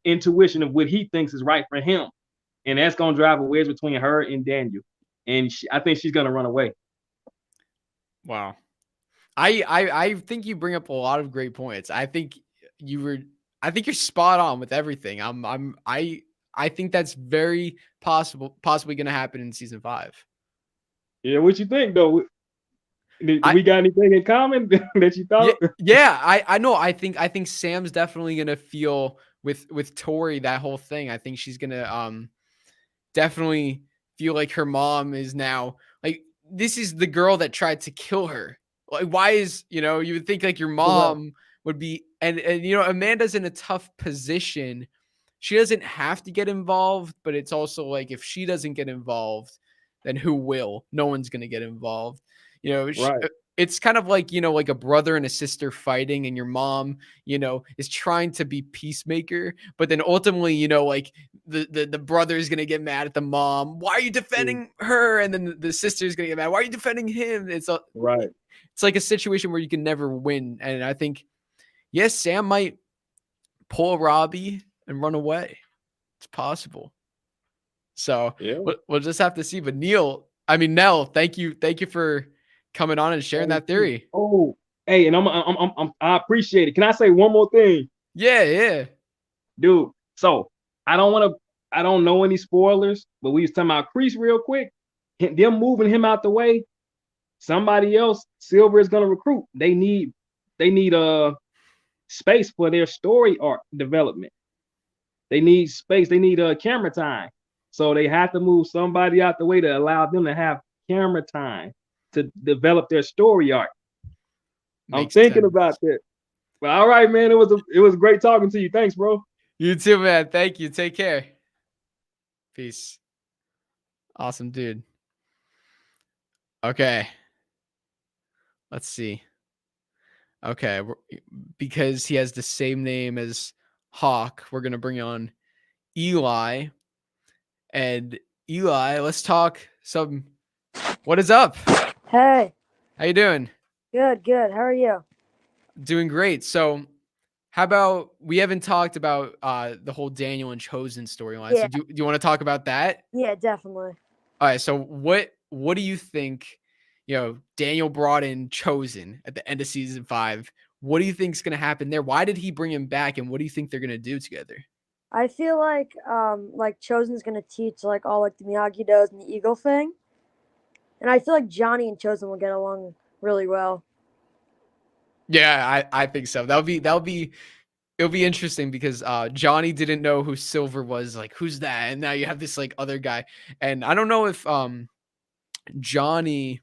intuition of what he thinks is right for him, and that's gonna drive a wedge between her and Daniel. And I think she's gonna run away. Wow. I think you bring up a lot of great points. I think you're spot on with everything. I think that's very possibly going to happen in season 5. Yeah, what you think though? Do I we got anything in common that you yeah, thought? yeah, I know. I think Sam's definitely going to feel with Tory that whole thing. I think she's going to definitely feel like her mom is now like, this is the girl that tried to kill her. Like, why is, you would think like your mom would be, and Amanda's in a tough position. She doesn't have to get involved, but it's also like, if she doesn't get involved, then who will? No one's going to get involved. Right. It's kind of like, like a brother and a sister fighting, and your mom, is trying to be peacemaker, but then ultimately, like the brother is going to get mad at the mom. Why are you defending her? And then the sister is going to get mad. Why are you defending him? Right. It's like a situation where you can never win. And I think, yes, Sam might pull Robbie and run away. It's possible. So Yeah. we'll just have to see. But Nell, thank you for coming on and sharing that theory. Oh, hey, and I appreciate it. Can I say one more thing? Yeah. Dude? So I don't know any spoilers, but we was talking about Kreese real quick. Them moving him out the way. Somebody else, Silver is gonna recruit. They need space for their story arc development. They need space. They need camera time. So they have to move somebody out the way to allow them to have camera time to develop their story arc. I'm Makes thinking sense. about that. But all right, man, it was great talking to you. Thanks, bro. You too, man. Thank you. Take care. Peace. Awesome, dude. Okay. Let's see. Okay, because he has the same name as Hawk, we're gonna bring on Eli. And Eli, let's talk some. What is up? Hey, How you doing? good. How are you? Doing great. So How about we haven't talked about the whole Daniel and Chozen storyline. So Yeah, do you want to talk about that? yeah, definitely. All right. So what do you think? You know, Daniel brought in Chozen at the end of season 5. What do you think is going to happen there? Why did he bring him back, and what do you think they're going to do together? I feel like Chosen's gonna teach like all like the Miyagi Do's and the Eagle thing, and I feel like Johnny and Chosen will get along really well. Yeah, I think so. It'll be interesting because Johnny didn't know who Silver was. Like, who's that? And now you have this like other guy, and I don't know if Johnny,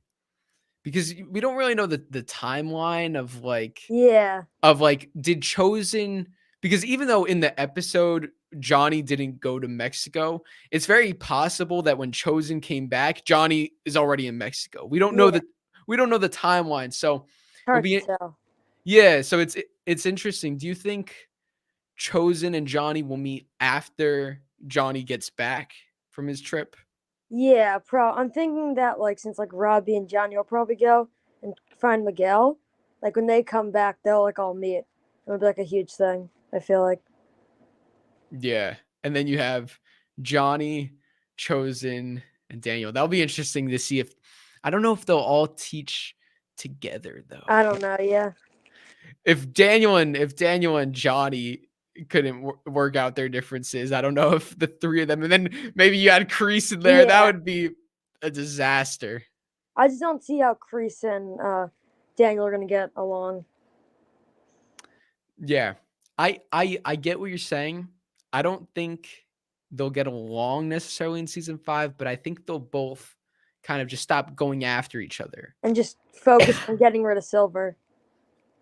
because we don't really know the timeline Yeah, of like did Chosen, because even though in the episode Johnny didn't go to Mexico, it's very possible that when Chosen came back, Johnny is already in Mexico. yeah, We don't know the timeline, so it'll hard to be tell. yeah. So it's interesting. Do you think Chosen and Johnny will meet after Johnny gets back from his trip? Yeah, I'm thinking that like since like Robbie and Johnny will probably go and find Miguel, like when they come back, they'll like all meet. It'll be like a huge thing. I feel like. Yeah. And then you have Johnny, Chosen, and Daniel. That'll be interesting to see if I don't know if they'll all teach together though. I don't know. Yeah, If Daniel and Johnny couldn't work out their differences, I don't know if the three of them, and then maybe you had Kreese in there, that yeah. would be a disaster. I just don't see how Kreese and Daniel are gonna get along. Yeah. I get what you're saying. I don't think they'll get along necessarily in season 5, but I think they'll both kind of just stop going after each other. And just focus on getting rid of Silver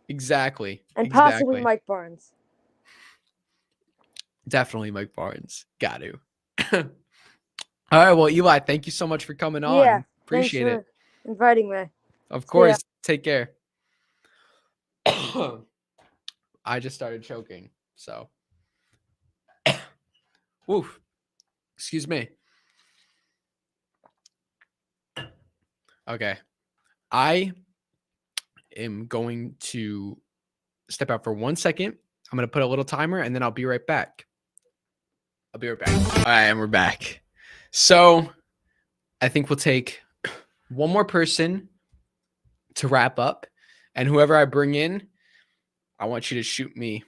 Exactly. and possibly Exactly. Mike Barnes. Definitely Mike Barnes. Got to. All right. Well, Eli, thank you so much for coming Yeah, on. thanks Appreciate for it. inviting me. Of See ya. course. Take care. I just started choking. So, woof. Excuse me. Okay. I am going to step out for 1 second. I'm going to put a little timer and then I'll be right back. I'll be right back. All right. And we're back. So, I think we'll take one more person to wrap up. And whoever I bring in, I want you to shoot me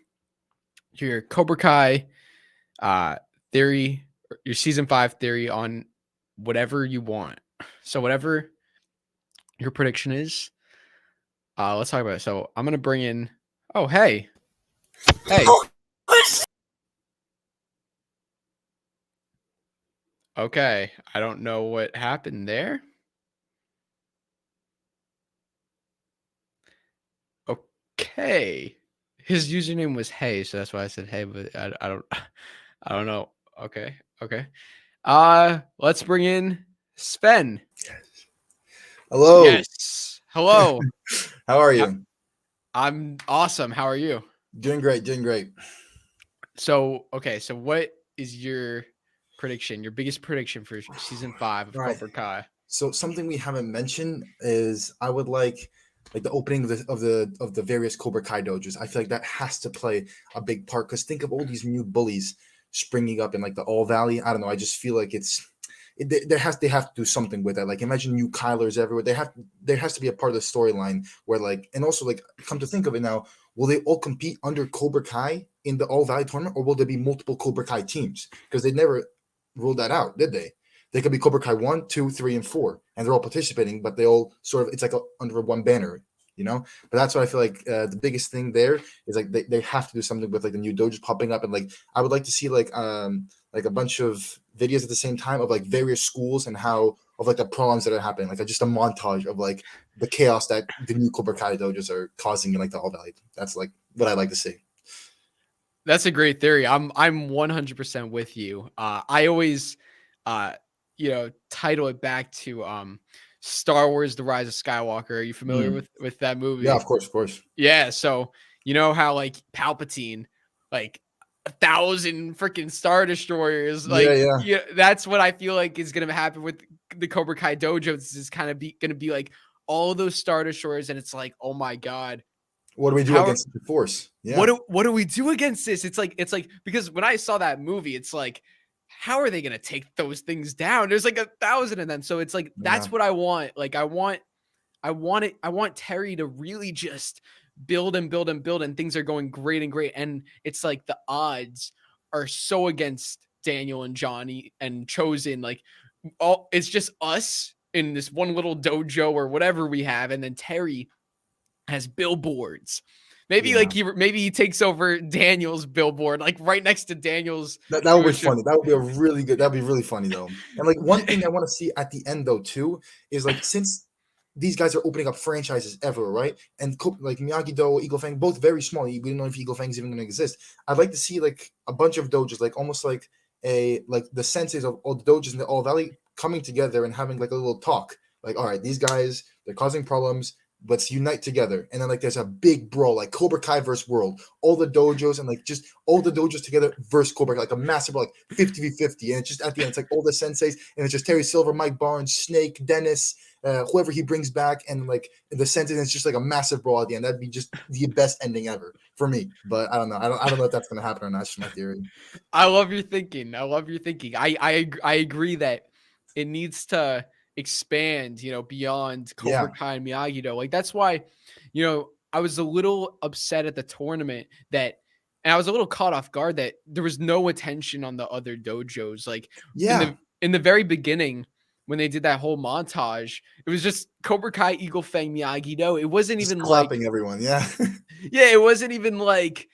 your Cobra Kai theory, your season 5 theory on whatever you want. So whatever your prediction is, let's talk about it. So I'm gonna bring in. Oh, hey. Okay, I don't know what happened there. Okay, his username was Hey, so that's why I said Hey, but I don't I don't know. Okay. Let's bring in Sven. Hello. Yes. Hello. How are you? I'm awesome. How are you? Doing great, doing great. So, okay, so what is your prediction? Your biggest prediction for season 5 of Right. Cobra Kai? So something we haven't mentioned is I would like the opening of the various Cobra Kai dojos. I feel like that has to play a big part because think of all these new bullies springing up in like the All Valley. I don't know. I just feel like they have to do something with that. Like imagine new Kylers everywhere. There has to be a part of the storyline where like, and also like come to think of it now, will they all compete under Cobra Kai in the All Valley tournament, or will there be multiple Cobra Kai teams? Because they never ruled that out, did they? They could be Cobra Kai 1, 2, 3, and 4, and they're all participating, but they all sort of it's like under one banner, you know. But that's what I feel like the biggest thing there is like they have to do something with like the new dojos popping up, and like I would like to see like a bunch of videos at the same time of like various schools and how of like the problems that are happening, like just a montage of like the chaos that the new Cobra Kai dojos are causing in like the All Valley. That's like what I like to see. That's a great theory. I'm 100% with you. I always title it back to Star Wars The Rise of Skywalker. Are you familiar with that movie? Yeah, of course. Yeah, so you know how like Palpatine, like 1,000 freaking Star Destroyers, like yeah, that's what I feel like is gonna happen with the Cobra Kai dojos. Is kind of gonna be like all those Star Destroyers, and it's like, oh my god, What do we do How against the force? Yeah. what do we do against this? It's like because when I saw that movie, it's like, how are they gonna take those things down? There's like 1,000 of them. So it's like Yeah. that's what I want. Like I want Terry to really just build and build and build, and things are going great and great. And it's like the odds are so against Daniel and Johnny and Chozen. Like all it's just us in this one little dojo or whatever we have, and then Terry has billboards. Maybe Yeah. like maybe he takes over Daniel's billboard, like right next to Daniel's. That would be Jewish- funny. That would be a really good. That'd be really funny though. And like one thing I want to see at the end though too is like since these guys are opening up franchises ever, right? And like Miyagi-Do, Eagle Fang, both very small. We don't know if Eagle Fang's even going to exist. I'd like to see like a bunch of dojos, like almost like the senseis of all the dojos in the All Valley coming together and having like a little talk. Like, all right, these guys, they're causing problems. Let's unite together. And then like there's a big brawl, like Cobra Kai versus World. All the dojos and like just all the dojos together versus Cobra Kai, like a massive like 50v50. And it's just at the end, it's like all the senseis, and it's just Terry Silver, Mike Barnes, Snake, Dennis, whoever he brings back, and like the senseis, and it's just like a massive brawl at the end. That'd be just the best ending ever for me. But I don't know. I don't know if that's gonna happen or not. That's just my theory. I love your thinking. I agree that it needs to expand, beyond Cobra Kai and Miyagi-Do. Like that's why, I was a little upset at the tournament and I was a little caught off guard that there was no attention on the other dojos. Like in the very beginning, when they did that whole montage, it was just Cobra Kai, Eagle Fang, Miyagi-Do. It wasn't Just even clapping like everyone. Yeah. yeah, it wasn't even like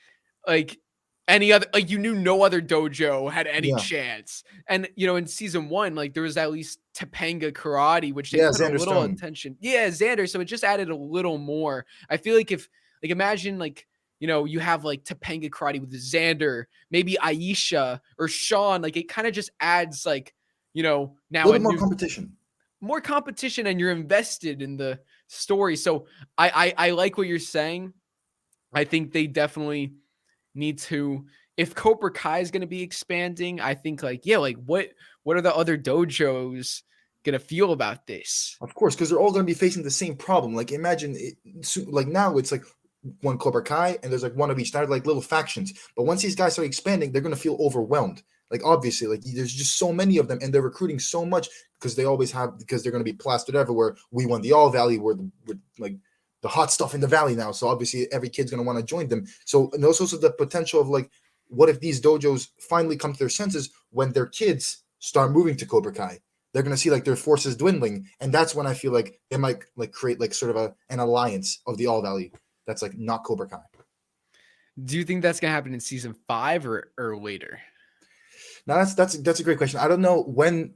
any other, like you knew no other dojo had any chance. And in season 1, like there was at least Topanga Karate, which they put Xander a little Stone. attention. Yeah, Xander. So it just added a little more. I feel like if imagine like you have like Topanga Karate with Xander, maybe Aisha or Sean, like it kind of just adds like now a little more competition. More competition, and you're invested in the story. So I like what you're saying. I think they definitely need to, if Cobra Kai is going to be expanding, I think what are the other dojos going to feel about this? Of course, because they're all going to be facing the same problem. Like imagine like now it's like one Cobra Kai and there's like one of each. They're like little factions. But once these guys start expanding, they're going to feel overwhelmed. Like obviously, like there's just so many of them, and they're recruiting so much because they're going to be plastered everywhere. We won the All Valley, we're like the hot stuff in the valley now. So obviously every kid's going to want to join them. So and there's also the potential of like, what if these dojos finally come to their senses when their kids start moving to Cobra Kai? They're going to see like their forces dwindling. And that's when I feel like they might like create like sort of an alliance of the All Valley that's like not Cobra Kai. Do you think that's going to happen in season 5 or later? Now that's a great question. I don't know when,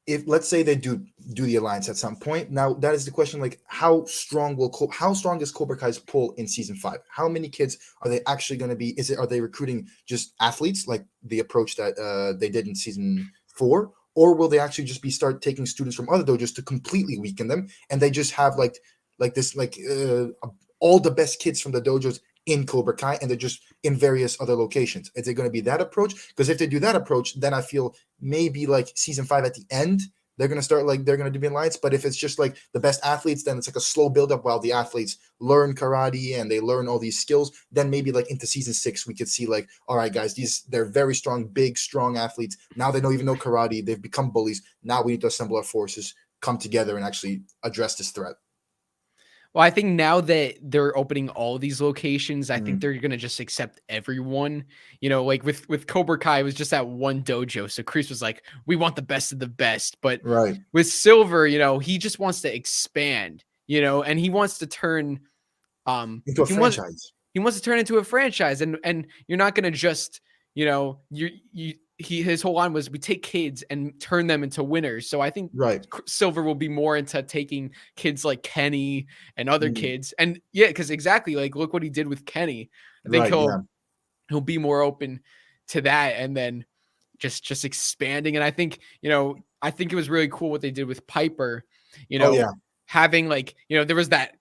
if let's say they do the alliance at some point. Now that is the question, like how strong is Cobra Kai's pull in season 5? How many kids are they actually going to be? Are they recruiting just athletes like the approach that they did in season 4, or will they actually just start taking students from other dojos to completely weaken them, and they just have all the best kids from the dojos in Cobra Kai, and they're just in various other locations? Is it going to be that approach? Because if they do that approach, then I feel maybe like season 5 at the end, they're going to start like they're going to do the alliance. But if it's just like the best athletes, then it's like a slow build up while the athletes learn karate and they learn all these skills. Then maybe like into season 6, we could see like, all right, guys, they're very strong, big, strong athletes. Now they don't even know karate. They've become bullies. Now we need to assemble our forces, come together, and actually address this threat. Well, I think now that they're opening all these locations, I think they're going to just accept everyone. Like with Cobra Kai, it was just that one dojo. So Kreese was like, we want the best of the best. But right with Silver, he just wants to expand, and he wants to turn into a franchise. He wants to turn into a franchise. And you're not going to just, his whole line was, we take kids and turn them into winners. So I think Silver will be more into taking kids like Kenny and other kids. And yeah, because exactly, like look what he did with Kenny. I think he'll be more open to that, and then just expanding. And I think it was really cool what they did with Piper. Having like, there was that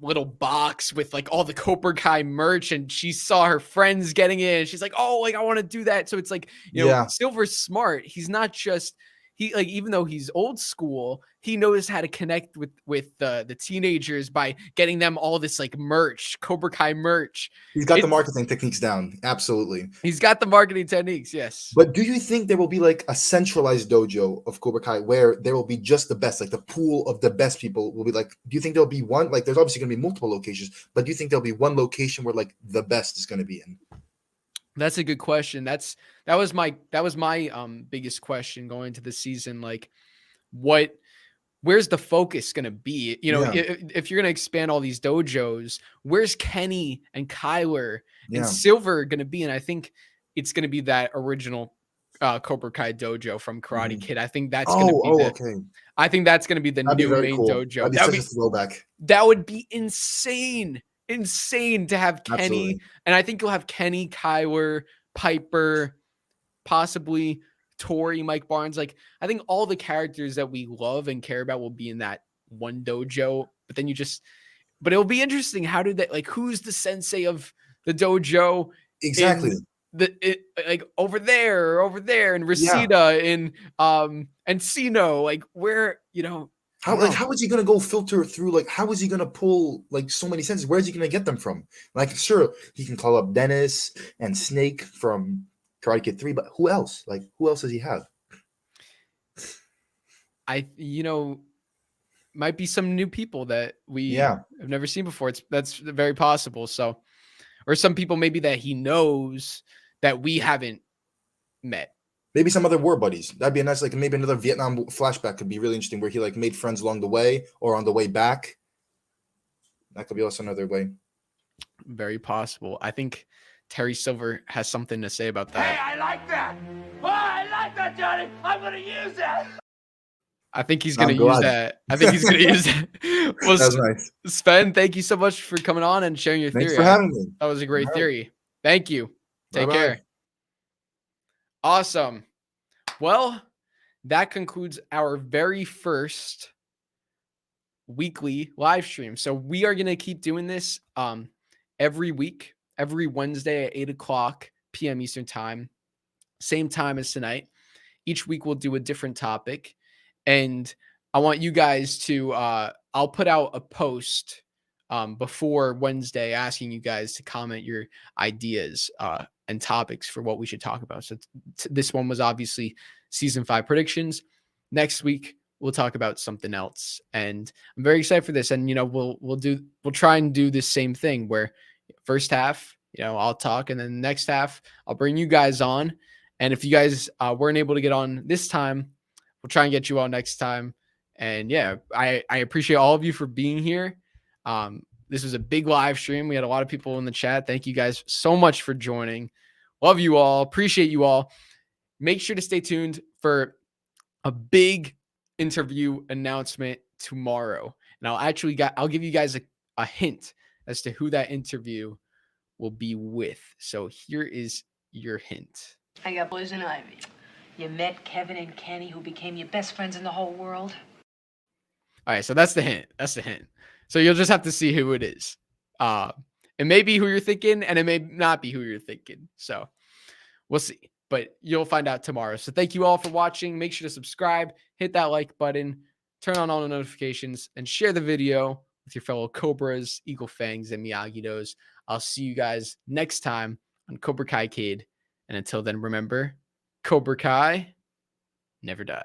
little box with like all the Cobra Kai merch, and she saw her friends getting it, and she's like, oh, like I want to do that. So it's like, Silver's smart. He's not just he like, even though he's old school, he knows how to connect with the teenagers by getting them all this like merch, Cobra Kai merch. He's got the It's marketing techniques down. Absolutely. He's got the marketing techniques, yes. But do you think there will be like a centralized dojo of Cobra Kai where there will be just the best, like the pool of the best people will be like, do you think there'll be one? Like there's obviously going to be multiple locations, but do you think there'll be one location where like the best is going to be in? That's a good question. That was my biggest question going into the season. Like, where's the focus going to be? You know, Yeah. if you're going to expand all these dojos, where's Kenny and Kyler and Yeah. Silver going to be? And I think it's going to be that original Cobra Kai dojo from Karate Kid. I think that's going to be okay. I think that's going to be the That'd be new very main cool. dojo. That'd be such a throwback. That would be insane to have Kenny. Absolutely. And I think you'll have Kenny, Kyler, Piper, possibly Tory, Mike Barnes. Like, I think all the characters that we love and care about will be in that one dojo. But then but it'll be interesting. How did that, like, who's the sensei of the dojo? Exactly. Like over there, and Reseda and Encino, like, where, you know, how is he gonna go filter through? Like, how is he gonna pull like so many senses? Where is he gonna get them from? Like, sure, he can call up Dennis and Snake from Karate Kid 3, but who else? Like, who else does he have? Might be some new people that we Yeah. have never seen before. That's very possible. So, or some people maybe that he knows that we haven't met. Maybe some other war buddies. That'd be a nice, like maybe another Vietnam flashback could be really interesting where he like made friends along the way or on the way back. That could be also another way. Very possible. I think Terry Silver has something to say about that. Hey, I like that. Oh, I like that, Johnny. I'm going to use that. I think he's going to use that. I think he's going to use that. Well, That's nice. Sven, thank you so much for coming on and sharing your theory. Thanks for having me. That was a great All right. theory. Thank you. Take Bye-bye. care. Awesome. Well, that concludes our very first weekly live stream. So we are going to keep doing this every week, every Wednesday at 8:00 p.m. Eastern time, same time as tonight. Each week we'll do a different topic. And I want you guys to, I'll put out a post before Wednesday asking you guys to comment your ideas and topics for what we should talk about. So this one was obviously season 5 predictions. Next week, we'll talk about something else. And I'm very excited for this. And, you know, we'll try and do this same thing where first half, you know, I'll talk, and then next half, I'll bring you guys on. And if you guys weren't able to get on this time, we'll try and get you on next time. And yeah, I appreciate all of you for being here. This was a big live stream. We had a lot of people in the chat. Thank you guys so much for joining. Love you all. Appreciate you all. Make sure to stay tuned for a big interview announcement tomorrow. And I'll give you guys a hint as to who that interview will be with. So here is your hint. I got Poison Ivy. You met Kevin and Kenny, who became your best friends in the whole world? All right, so that's the hint. So you'll just have to see who it is. It may be who you're thinking, and it may not be who you're thinking. So we'll see. But you'll find out tomorrow. So thank you all for watching. Make sure to subscribe, hit that like button, turn on all the notifications, and share the video with your fellow Cobras, Eagle Fangs, and Miyagi-Dos. I'll see you guys next time on Cobra Kai Kid. And until then, remember, Cobra Kai never die.